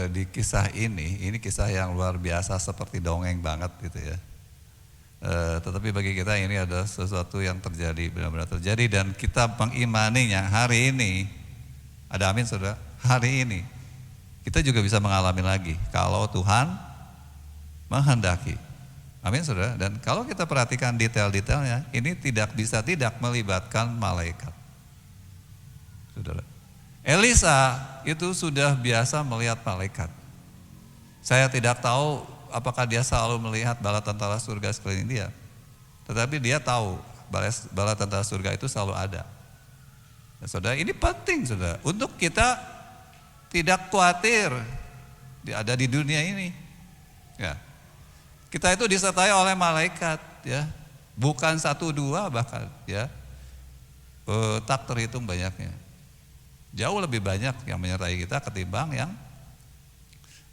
di kisah ini kisah yang luar biasa seperti dongeng banget gitu ya. Tetapi bagi kita ini adalah sesuatu yang terjadi, benar-benar terjadi, dan kita mengimaninya hari ini. Ada amin saudara? Hari ini kita juga bisa mengalami lagi kalau Tuhan menghendaki. Amin saudara. Dan kalau kita perhatikan detail-detailnya, ini tidak bisa tidak melibatkan malaikat. Saudara, Elisa itu sudah biasa melihat malaikat. Saya tidak tahu apakah dia selalu melihat bala tentara surga sekeliling dia, tetapi dia tahu bala tentara surga itu selalu ada. Ya, saudara, ini penting saudara, untuk kita tidak khawatir ada di dunia ini. Ya, kita itu disertai oleh malaikat, ya, bukan 1-2 bahkan, ya, tak terhitung banyaknya. Jauh lebih banyak yang menyertai kita ketimbang yang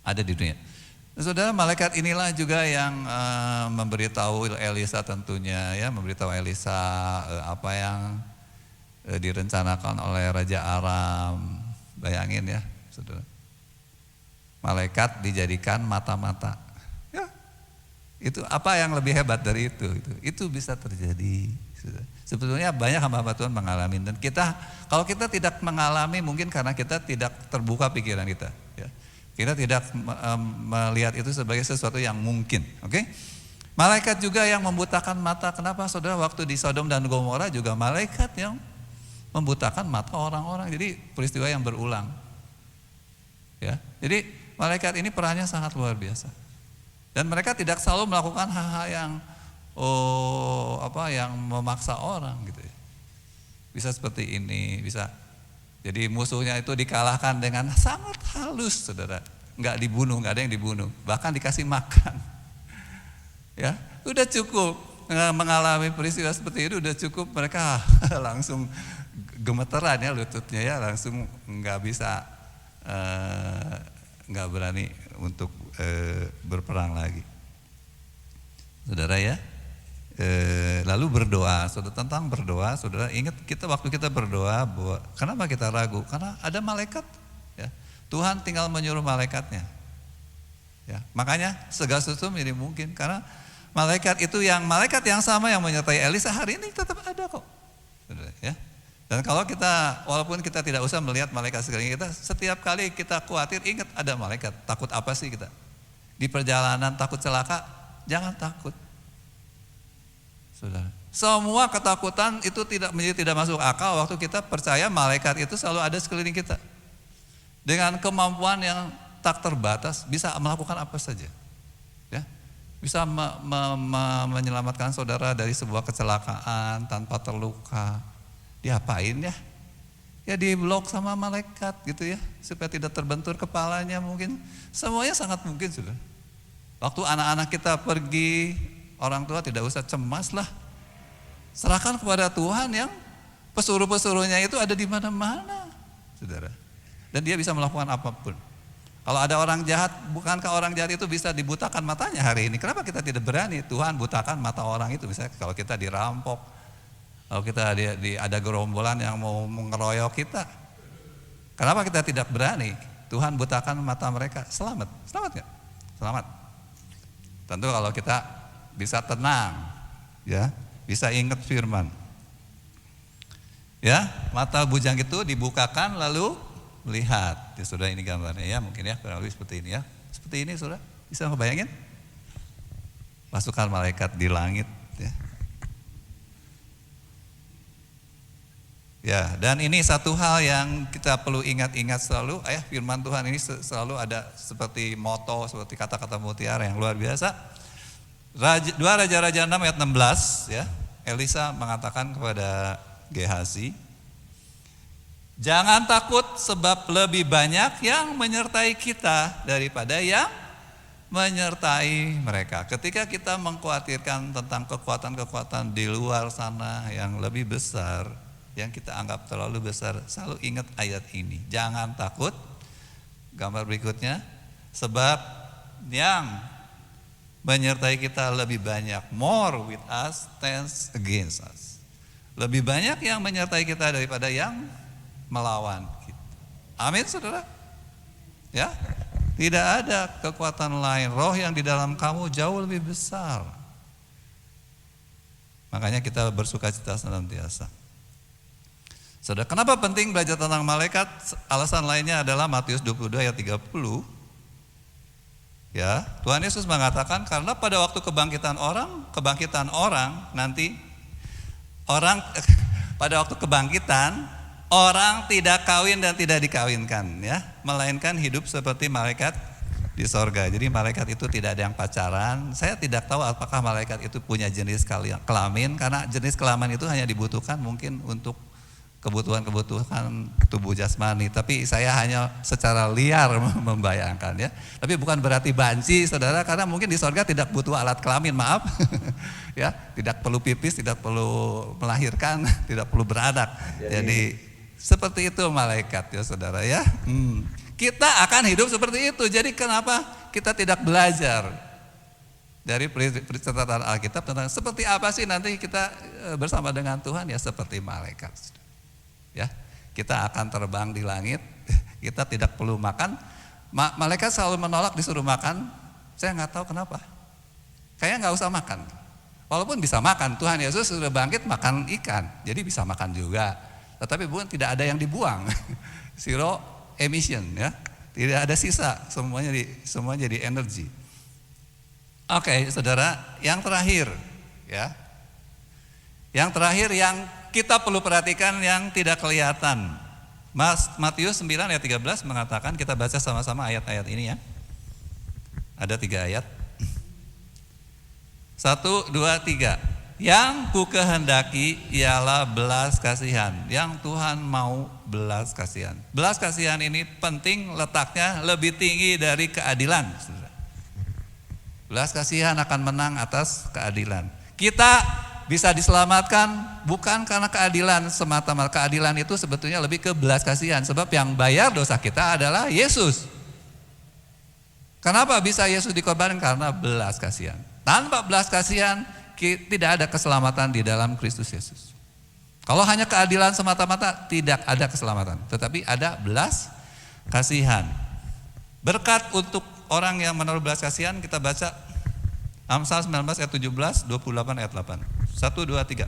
ada di dunia. Nah, saudara, malaikat inilah juga yang memberitahu Elisa tentunya, ya, memberitahu Elisa apa yang direncanakan oleh Raja Aram. Bayangin ya, saudara, malaikat dijadikan mata-mata. Ya, itu apa yang lebih hebat dari itu? Itu bisa terjadi. Saudara. Sebetulnya banyak hamba-hamba Tuhan mengalami, dan kita, kalau kita tidak mengalami mungkin karena kita tidak terbuka pikiran kita. Ya. Kita tidak melihat itu sebagai sesuatu yang mungkin. Oke? Malaikat juga yang membutakan mata. Kenapa saudara? Waktu di Sodom dan Gomora juga malaikat yang membutakan mata orang-orang. Jadi peristiwa yang berulang. Ya, jadi malaikat ini perannya sangat luar biasa. Dan mereka tidak selalu melakukan hal-hal yang yang memaksa orang gitu ya. Bisa seperti ini, bisa. Jadi musuhnya itu dikalahkan dengan sangat halus, saudara. Nggak dibunuh, nggak ada yang dibunuh, bahkan dikasih makan. Ya, udah cukup mengalami peristiwa seperti itu, udah cukup mereka langsung gemeteran ya lututnya ya, langsung nggak bisa, nggak berani untuk berperang lagi. Saudara ya, lalu berdoa, saudara, tentang berdoa, saudara ingat kita waktu kita berdoa bahwa kenapa kita ragu? Karena ada malaikat, ya. Tuhan tinggal menyuruh malaikatnya, ya. Makanya segala sesuatu ini mungkin karena malaikat yang sama yang menyertai Elisa hari ini tetap ada kok, saudara, ya. Dan kalau kita, walaupun kita tidak usah melihat malaikat sekeliling kita, setiap kali kita khawatir ingat ada malaikat. Takut apa sih kita? Di perjalanan takut celaka, jangan takut. Saudara, semua ketakutan itu tidak masuk akal waktu kita percaya malaikat itu selalu ada sekeliling kita. Dengan kemampuan yang tak terbatas bisa melakukan apa saja. Ya. Bisa menyelamatkan saudara dari sebuah kecelakaan tanpa terluka. Diapain ya? Ya diblok sama malaikat gitu ya, supaya tidak terbentur kepalanya mungkin. Semuanya sangat mungkin sudah. Waktu anak-anak kita pergi, orang tua tidak usah cemas lah. Serahkan kepada Tuhan yang pesuruh-pesuruhnya itu ada di mana-mana, saudara. Dan dia bisa melakukan apapun. Kalau ada orang jahat, bukankah orang jahat itu bisa dibutakan matanya hari ini? Kenapa kita tidak berani? Tuhan butakan mata orang itu. Misalnya kalau kita dirampok, kalau kita ada gerombolan yang mau mengeroyok kita, kenapa kita tidak berani? Tuhan butakan mata mereka. Selamat nggak? Selamat. Tentu kalau kita bisa tenang, ya, bisa ingat firman. Ya, mata bujang itu dibukakan lalu melihat. Ya, saudara, ini gambarnya ya, mungkin ya kurang lebih seperti ini ya. Seperti ini saudara, bisa ngebayangin? Pasukan malaikat di langit ya. Ya, dan ini satu hal yang kita perlu ingat-ingat selalu, firman Tuhan ini selalu ada seperti moto, seperti kata-kata mutiara yang luar biasa. 2 Raja-Raja 6 ayat 16 ya. Elisa mengatakan kepada Gehazi, jangan takut sebab lebih banyak yang menyertai kita daripada yang menyertai mereka. Ketika kita mengkhawatirkan tentang kekuatan-kekuatan di luar sana yang lebih besar, yang kita anggap terlalu besar, selalu ingat ayat ini. Jangan takut, gambar berikutnya, sebab yang menyertai kita lebih banyak, more with us stands against us. Lebih banyak yang menyertai kita daripada yang melawan kita. Amin saudara. Ya, tidak ada kekuatan lain. Roh yang di dalam kamu jauh lebih besar. Makanya kita bersukacita senantiasa. Saudara, kenapa penting belajar tentang malaikat? Alasan lainnya adalah Matius 22 ayat 30. Ya, Tuhan Yesus mengatakan karena pada waktu kebangkitan orang nanti pada waktu kebangkitan orang tidak kawin dan tidak dikawinkan ya, melainkan hidup seperti malaikat di sorga. Jadi malaikat itu tidak ada yang pacaran. Saya tidak tahu apakah malaikat itu punya jenis kelamin, karena jenis kelamin itu hanya dibutuhkan mungkin untuk kebutuhan tubuh jasmani. Tapi saya hanya secara liar membayangkan ya. Tapi bukan berarti banci saudara, karena mungkin di sorga tidak butuh alat kelamin, maaf. Ya, tidak perlu pipis, tidak perlu melahirkan, tidak perlu beranak. Jadi seperti itu malaikat ya saudara ya. Kita akan hidup seperti itu. Jadi kenapa kita tidak belajar dari catatan Alkitab tentang seperti apa sih nanti kita bersama dengan Tuhan? Ya seperti malaikat. Ya, kita akan terbang di langit, kita tidak perlu makan. Malaikat selalu menolak disuruh makan. Saya nggak tahu kenapa. Kayaknya nggak usah makan. Walaupun bisa makan, Tuhan Yesus sudah bangkit makan ikan, jadi bisa makan juga. Tetapi bukan tidak ada yang dibuang, zero emission ya, tidak ada sisa, semuanya jadi energi. Oke, saudara, yang terakhir ya, yang kita perlu perhatikan yang tidak kelihatan. Matius 9 ayat 13 mengatakan, kita baca sama-sama ayat-ayat ini ya. Ada 3 ayat. 1, 2, 3. Yang ku kehendaki ialah belas kasihan. Yang Tuhan mau belas kasihan. Belas kasihan ini penting, letaknya lebih tinggi dari keadilan. Belas kasihan akan menang atas keadilan. Kita bisa diselamatkan bukan karena keadilan semata-mata. Keadilan itu sebetulnya lebih ke belas kasihan. Sebab yang bayar dosa kita adalah Yesus. Kenapa bisa Yesus dikorbankan? Karena belas kasihan. Tanpa belas kasihan tidak ada keselamatan di dalam Kristus Yesus. Kalau hanya keadilan semata-mata tidak ada keselamatan. Tetapi ada belas kasihan. Berkat untuk orang yang menaruh belas kasihan, kita baca Amsal 19 ayat 17, 28 ayat 8. 1, 2, 3.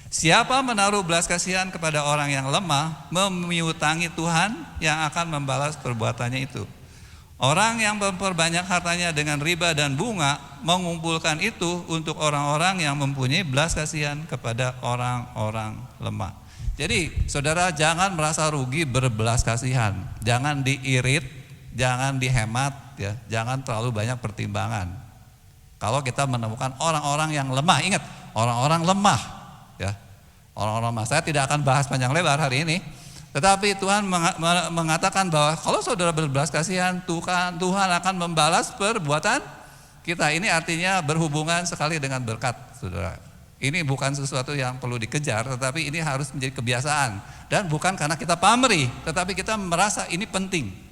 Siapa menaruh belas kasihan kepada orang yang lemah, memiutangi Tuhan yang akan membalas perbuatannya itu. Orang yang memperbanyak hartanya dengan riba dan bunga, mengumpulkan itu untuk orang-orang yang mempunyai belas kasihan kepada orang-orang lemah. Jadi saudara jangan merasa rugi berbelas kasihan. Jangan diirit, jangan dihemat, ya, jangan terlalu banyak pertimbangan. Kalau kita menemukan orang-orang yang lemah, ingat orang-orang lemah, ya, orang-orang lemah. Saya tidak akan bahas panjang lebar hari ini, tetapi Tuhan mengatakan bahwa kalau saudara berbelas kasihan, Tuhan akan membalas perbuatan kita. Ini artinya berhubungan sekali dengan berkat, saudara. Ini bukan sesuatu yang perlu dikejar, tetapi ini harus menjadi kebiasaan dan bukan karena kita pamrih, tetapi kita merasa ini penting.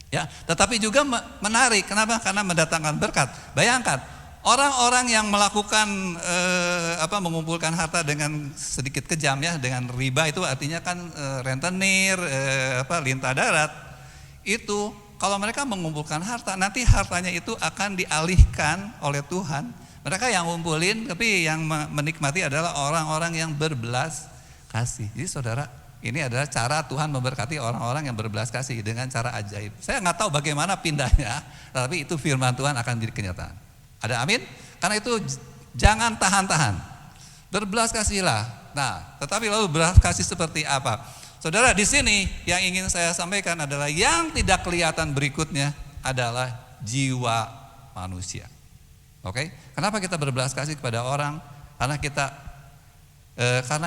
Ya, tetapi juga menarik. Kenapa? Karena mendatangkan berkat. Bayangkan orang-orang yang melakukan mengumpulkan harta dengan sedikit kejam, ya, dengan riba, itu artinya kan rentenir, lintah darat. Itu kalau mereka mengumpulkan harta, nanti hartanya itu akan dialihkan oleh Tuhan. Mereka yang ngumpulin, tapi yang menikmati adalah orang-orang yang berbelas kasih. Jadi saudara, ini adalah cara Tuhan memberkati orang-orang yang berbelas kasih dengan cara ajaib. Saya nggak tahu bagaimana pindahnya, tapi itu firman Tuhan akan jadi kenyataan. Ada amin? Karena itu jangan tahan-tahan. Berbelas kasihlah. Nah, tetapi lalu belas kasih seperti apa? Saudara, di sini yang ingin saya sampaikan adalah yang tidak kelihatan berikutnya adalah jiwa manusia. Oke? Kenapa kita berbelas kasih kepada orang? Karena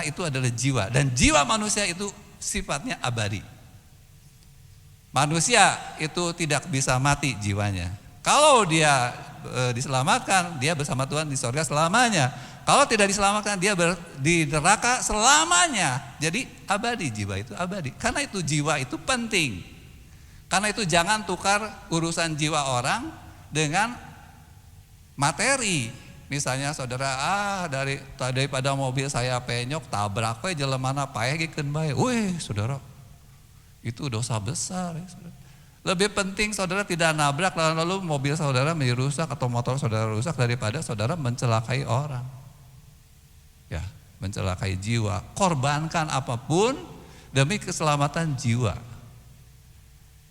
itu adalah jiwa, dan jiwa manusia itu sifatnya abadi. Manusia itu tidak bisa mati jiwanya. Kalau dia diselamatkan, dia bersama Tuhan di sorga selamanya. Kalau tidak diselamatkan, dia di neraka selamanya. Jadi abadi, jiwa itu abadi. Karena itu jiwa itu penting. Karena itu jangan tukar urusan jiwa orang dengan materi. Misalnya saudara, daripada mobil saya penyok, tabrak we jelemana paeh gikeun bae. Wih, saudara, itu dosa besar, ya, saudara. Lebih penting saudara tidak nabrak lalu mobil saudara menjadi rusak atau motor saudara rusak daripada saudara mencelakai orang. Ya, mencelakai jiwa. Korbankan apapun demi keselamatan jiwa.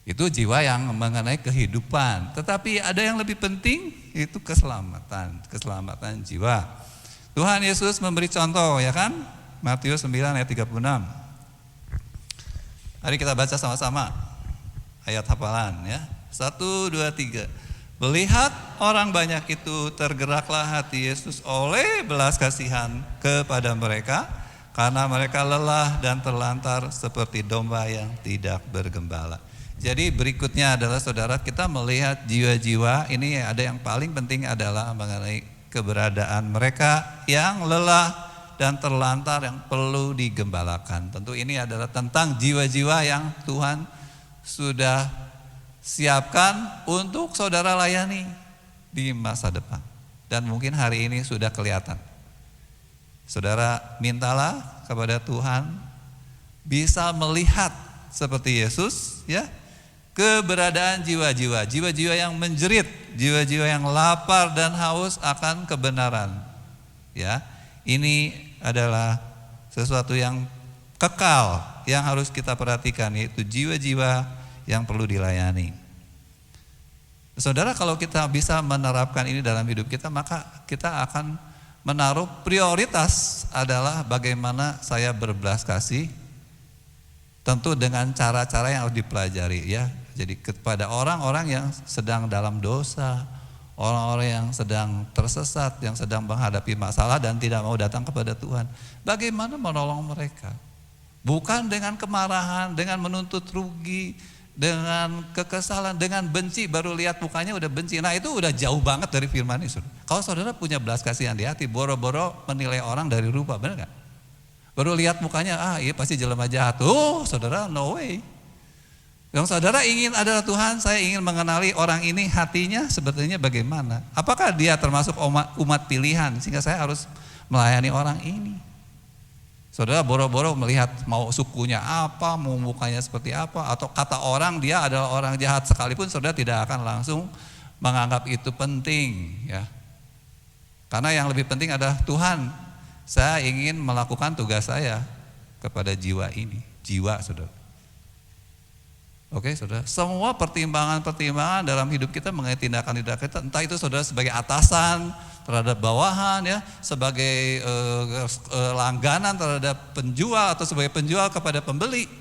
Itu jiwa yang mengenai kehidupan. Tetapi ada yang lebih penting, itu keselamatan jiwa. Tuhan Yesus memberi contoh, ya kan? Matius 9 ayat 36. Mari kita baca sama-sama ayat hafalan, ya. 1, 2, 3. Melihat orang banyak itu, tergeraklah hati Yesus oleh belas kasihan kepada mereka, karena mereka lelah dan terlantar seperti domba yang tidak bergembala. Jadi berikutnya adalah saudara, kita melihat jiwa-jiwa ini, ada yang paling penting adalah mengenai keberadaan mereka yang lelah dan terlantar yang perlu digembalakan. Tentu ini adalah tentang jiwa-jiwa yang Tuhan sudah siapkan untuk saudara layani di masa depan. Dan mungkin hari ini sudah kelihatan. Saudara mintalah kepada Tuhan bisa melihat seperti Yesus, ya, keberadaan jiwa-jiwa yang menjerit, jiwa-jiwa yang lapar dan haus akan kebenaran. Ya, ini adalah sesuatu yang kekal yang harus kita perhatikan, yaitu jiwa-jiwa yang perlu dilayani. Saudara, kalau kita bisa menerapkan ini dalam hidup kita, maka kita akan menaruh prioritas adalah bagaimana saya berbelas kasih Tentu dengan cara-cara yang harus dipelajari ya. Jadi kepada orang-orang yang sedang dalam dosa, orang-orang yang sedang tersesat, yang sedang menghadapi masalah dan tidak mau datang kepada Tuhan. Bagaimana menolong mereka? Bukan dengan kemarahan, dengan menuntut rugi, dengan kekesalan, dengan benci, baru lihat mukanya udah benci. Nah itu udah jauh banget dari firman ini. Kalau saudara punya belas kasihan di hati, boro-boro menilai orang dari rupa, benar gak? Baru lihat mukanya, iya pasti jelema jahat. Saudara, no way. Yang saudara ingin adalah Tuhan, saya ingin mengenali orang ini hatinya sebetulnya bagaimana. Apakah dia termasuk umat pilihan sehingga saya harus melayani orang ini. Saudara boro-boro melihat mau sukunya apa, mau mukanya seperti apa, atau kata orang dia adalah orang jahat sekalipun, saudara tidak akan langsung menganggap itu penting ya. Karena yang lebih penting adalah Tuhan, saya ingin melakukan tugas saya kepada jiwa ini, jiwa saudara. Oke saudara, semua pertimbangan-pertimbangan dalam hidup kita mengenai tindakan-tindakan kita, entah itu saudara sebagai atasan terhadap bawahan ya, sebagai langganan terhadap penjual atau sebagai penjual kepada pembeli,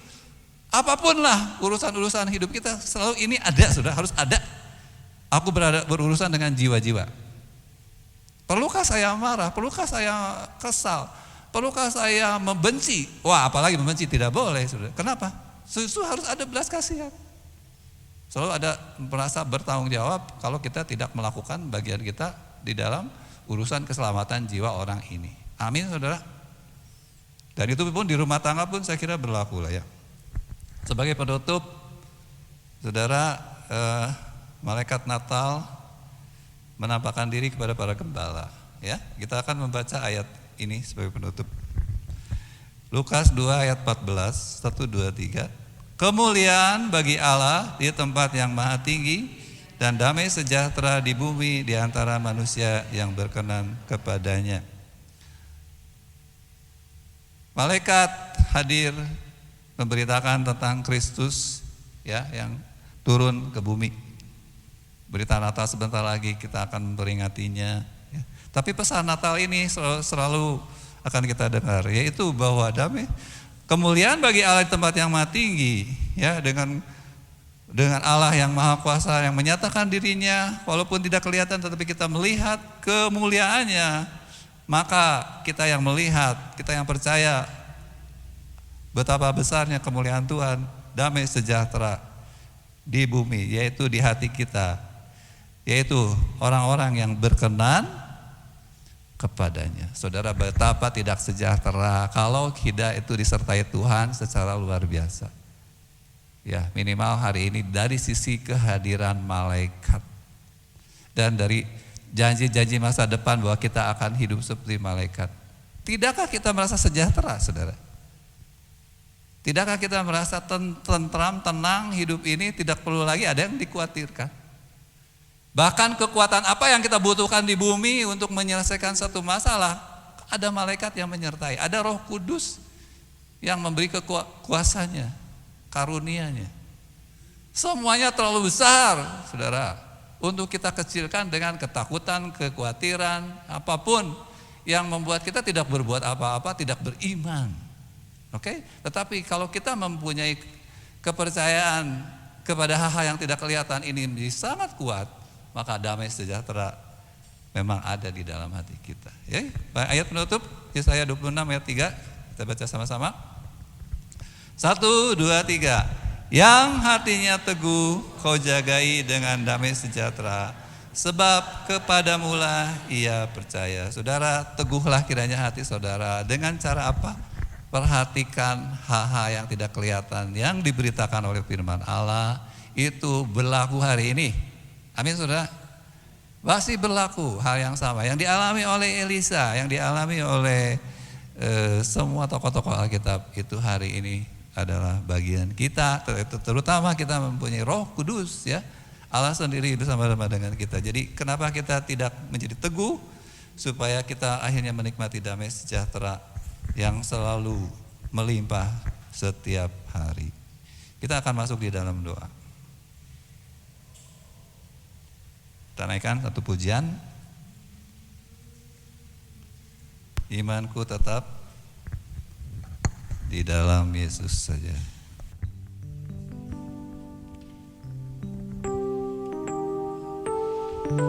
apapun lah urusan-urusan hidup kita selalu ini ada saudara, harus ada. Aku berurusan dengan jiwa-jiwa. Perlukah saya marah? Perlukah saya kesal? Perlukah saya membenci? Wah, apalagi membenci tidak boleh, saudara. Kenapa? Justru harus ada belas kasihan. Selalu ada merasa bertanggung jawab kalau kita tidak melakukan bagian kita di dalam urusan keselamatan jiwa orang ini. Amin, saudara. Dan itu pun di rumah tangga pun saya kira berlaku lah ya. Sebagai penutup, saudara, malaikat Natal menampakkan diri kepada para gembala ya. Kita akan membaca ayat ini sebagai penutup. Lukas 2 ayat 14, 1, 2, 3. Kemuliaan bagi Allah di tempat yang maha tinggi dan damai sejahtera di bumi di antara manusia yang berkenan kepadanya. Malaikat hadir memberitakan tentang Kristus ya, yang turun ke bumi. Berita Natal sebentar lagi kita akan memperingatinya ya. Tapi pesan Natal ini selalu akan kita dengar, yaitu bahwa damai kemuliaan bagi Allah di tempat yang maha tinggi ya, dengan Allah yang maha kuasa yang menyatakan dirinya walaupun tidak kelihatan tetapi kita melihat kemuliaannya. Maka kita yang melihat, kita yang percaya betapa besarnya kemuliaan Tuhan, damai sejahtera di bumi, yaitu di hati kita, yaitu orang-orang yang berkenan kepadanya. Saudara, betapa tidak sejahtera kalau kita itu disertai Tuhan secara luar biasa. Ya, minimal hari ini dari sisi kehadiran malaikat dan dari janji-janji masa depan bahwa kita akan hidup seperti malaikat. Tidakkah kita merasa sejahtera, saudara? Tidakkah kita merasa tentram, tenang, hidup ini tidak perlu lagi ada yang dikhawatirkan? Bahkan kekuatan apa yang kita butuhkan di bumi untuk menyelesaikan satu masalah, ada malaikat yang menyertai, ada Roh Kudus yang memberi kuasanya, karunia-Nya. Semuanya terlalu besar, saudara, untuk kita kecilkan dengan ketakutan, kekhawatiran, apapun yang membuat kita tidak berbuat apa-apa, tidak beriman. Oke? Tetapi kalau kita mempunyai kepercayaan kepada hal-hal yang tidak kelihatan ini sangat kuat, maka damai sejahtera memang ada di dalam hati kita. Ya, ayat penutup Yesaya 26 ayat 3, kita baca sama-sama. 1, 2, 3. Yang hatinya teguh kau jagai dengan damai sejahtera, sebab kepadamulah ia percaya. Saudara, teguhlah kiranya hati saudara. Dengan cara apa? Perhatikan hal-hal yang tidak kelihatan yang diberitakan oleh firman Allah, itu berlaku hari ini. Amin, saudara. Masih berlaku hal yang sama yang dialami oleh Elisa, yang dialami oleh semua tokoh-tokoh Alkitab itu hari ini adalah bagian kita, terutama kita mempunyai Roh Kudus ya. Allah sendiri bersama-sama dengan kita. Jadi kenapa kita tidak menjadi teguh supaya kita akhirnya menikmati damai sejahtera yang selalu melimpah setiap hari. Kita akan masuk di dalam doa. Kita naikkan satu pujian. Imanku tetap di dalam Yesus saja. Imanku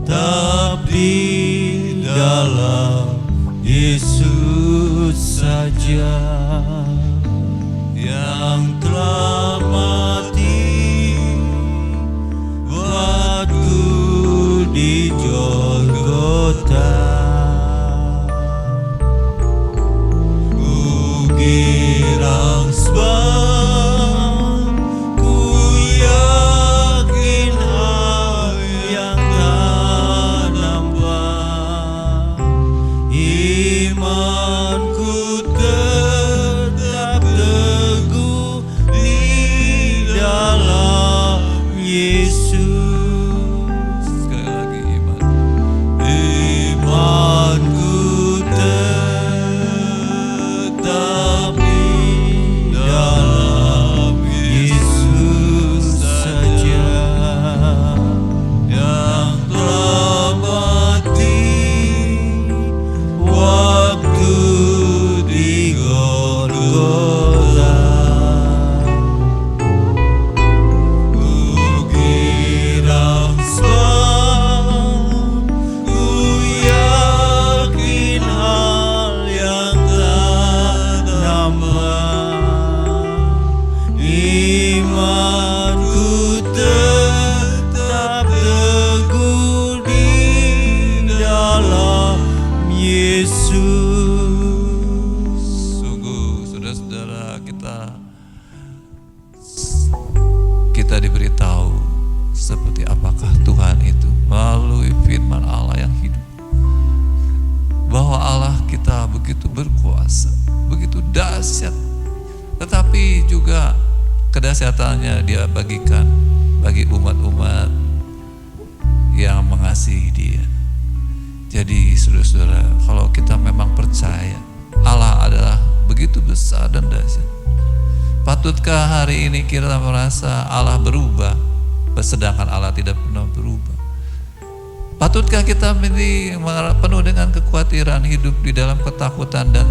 tetap di dalam Yesus saja, yang telah mati buatku di Golgota. Ku girang sebab ku yakin hal yang tak nampak. Imanku tetap teguh di dalam Yesus. Sekali lagi iman. Imanku tetap di dalam Yesus saja, yang telah mati waktu di Golgota. Ku girang sebab ku yakin hal yang tak nampak. Imanku tetap teguh di dalam Yesus. Sungguh, saudara-saudara, kita diberitahu seperti apakah Tuhan itu melalui firman Allah yang hidup, bahwa Allah kita begitu berkuasa, begitu dahsyat, tetapi juga kedahsyatannya Dia bagikan bagi umat-umat yang mengasihi Dia. Jadi saudara-saudara, kalau kita memang percaya Allah adalah begitu besar dan dahsyat, patutkah hari ini kita merasa Allah berubah, sedangkan Allah tidak pernah berubah? Patutkah kita penuh dengan kekhawatiran, hidup di dalam ketakutan dan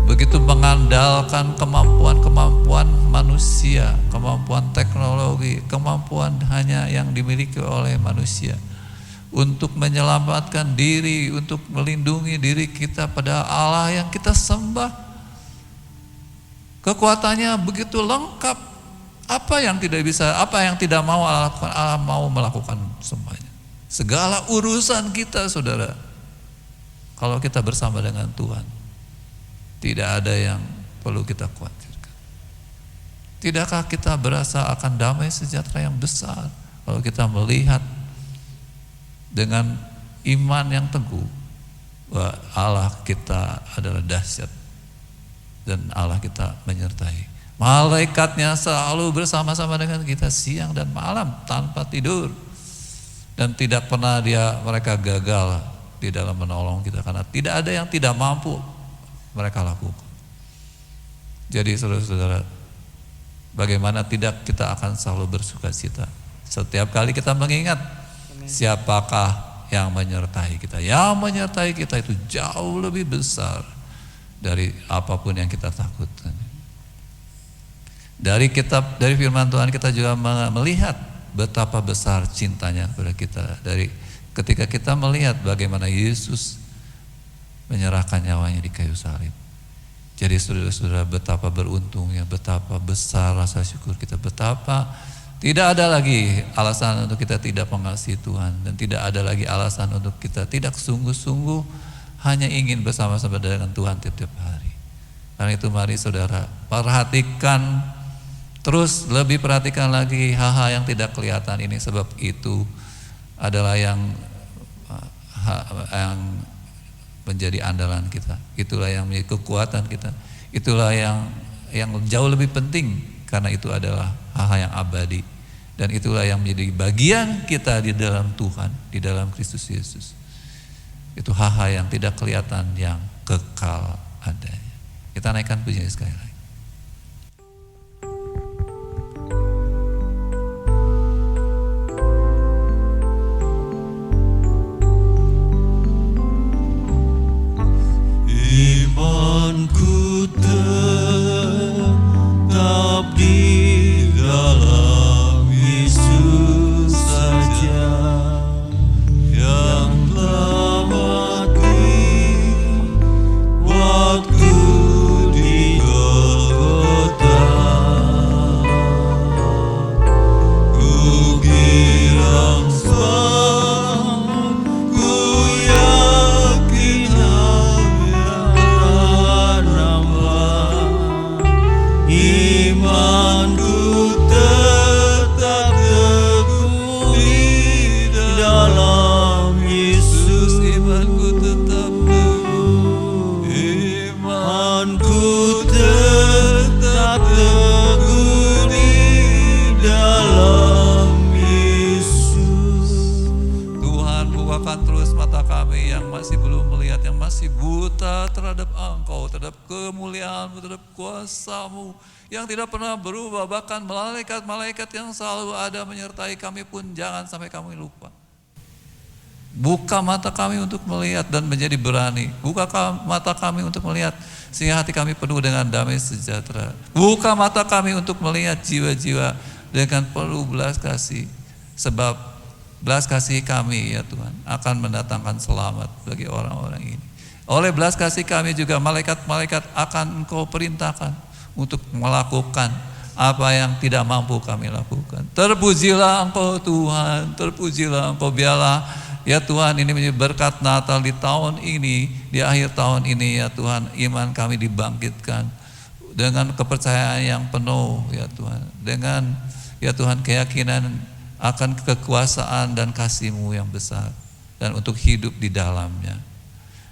begitu mengandalkan kemampuan-kemampuan manusia, kemampuan teknologi, kemampuan hanya yang dimiliki oleh manusia untuk menyelamatkan diri, untuk melindungi diri kita, pada Allah yang kita sembah kekuatannya begitu lengkap. Apa yang tidak bisa, apa yang tidak mau Allah lakukan, Allah mau melakukan semuanya. Segala urusan kita, saudara, kalau kita bersama dengan Tuhan, tidak ada yang perlu kita khawatirkan. Tidakkah kita berasa akan damai sejahtera yang besar kalau kita melihat dengan iman yang teguh bahwa Allah kita adalah dahsyat dan Allah kita menyertai. Malaikatnya selalu bersama-sama dengan kita siang dan malam tanpa tidur, dan tidak pernah mereka gagal di dalam menolong kita, karena tidak ada yang tidak mampu mereka lakukan. Jadi saudara-saudara, bagaimana tidak kita akan selalu bersukacita setiap kali kita mengingat siapakah yang menyertai kita. Yang menyertai kita itu jauh lebih besar dari apapun yang kita takutkan. Dari firman Tuhan kita juga melihat betapa besar cintanya kepada kita. Dari ketika kita melihat bagaimana Yesus menyerahkan nyawanya di kayu salib. Jadi saudara-saudara, betapa beruntungnya, betapa besar rasa syukur kita, betapa tidak ada lagi alasan untuk kita tidak mengasihi Tuhan, dan tidak ada lagi alasan untuk kita tidak sungguh-sungguh hanya ingin bersama-sama dengan Tuhan tiap-tiap hari. Karena itu mari saudara, perhatikan, terus lebih perhatikan lagi hal-hal yang tidak kelihatan ini, sebab itu adalah yang menjadi andalan kita. Itulah yang menjadi kekuatan kita. Itulah yang jauh lebih penting, karena itu adalah hal-hal yang abadi, dan itulah yang menjadi bagian kita di dalam Tuhan, di dalam Kristus Yesus. Itu hal-hal yang tidak kelihatan, yang kekal adanya. Kita naikkan pujian sekali lagi. bukakan terus mata kami yang masih belum melihat, yang masih buta terhadap Engkau, terhadap kemuliaan-Mu, terhadap kuasa-Mu yang tidak pernah berubah. Bahkan malaikat-malaikat yang selalu ada menyertai kami pun jangan sampai kami lupa. Buka mata kami untuk melihat dan menjadi berani. Buka mata kami untuk melihat sehingga hati kami penuh dengan damai sejahtera. Buka mata kami untuk melihat jiwa-jiwa dengan penuh belas kasih. Sebab belas kasih kami ya Tuhan akan mendatangkan selamat bagi orang-orang ini. Oleh belas kasih kami juga malaikat-malaikat akan Engkau perintahkan untuk melakukan apa yang tidak mampu kami lakukan. Terpujilah Engkau Tuhan, terpujilah Engkau. Biarlah ya Tuhan ini menjadi berkat Natal di tahun ini, di akhir tahun ini ya Tuhan, iman kami dibangkitkan dengan kepercayaan yang penuh ya Tuhan, dengan ya Tuhan keyakinan akan kekuasaan dan kasih-Mu yang besar, dan untuk hidup di dalamnya,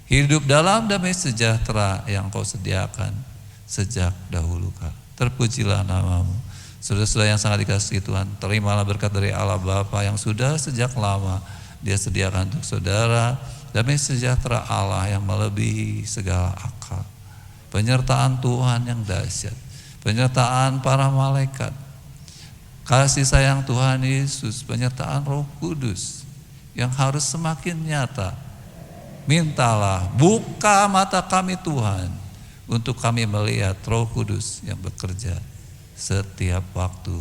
hidup dalam damai sejahtera yang Kau sediakan sejak dahulu kala. Terpujilah nama-Mu. Saudara-saudara yang sangat dikasihi Tuhan, terimalah berkat dari Allah Bapa yang sudah sejak lama Dia sediakan untuk saudara damai sejahtera Allah yang melebihi segala akal, penyertaan Tuhan yang dahsyat, penyertaan para malaikat, kasih sayang Tuhan Yesus, penyertaan Roh Kudus yang harus semakin nyata. Mintalah, buka mata kami Tuhan untuk kami melihat Roh Kudus yang bekerja setiap waktu,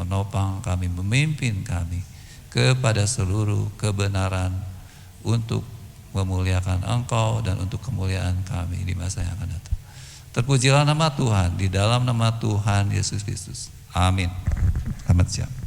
menopang kami, memimpin kami kepada seluruh kebenaran untuk memuliakan Engkau dan untuk kemuliaan kami di masa yang akan datang. Terpujilah nama Tuhan di dalam nama Tuhan Yesus Kristus. Amin. Selamat siang.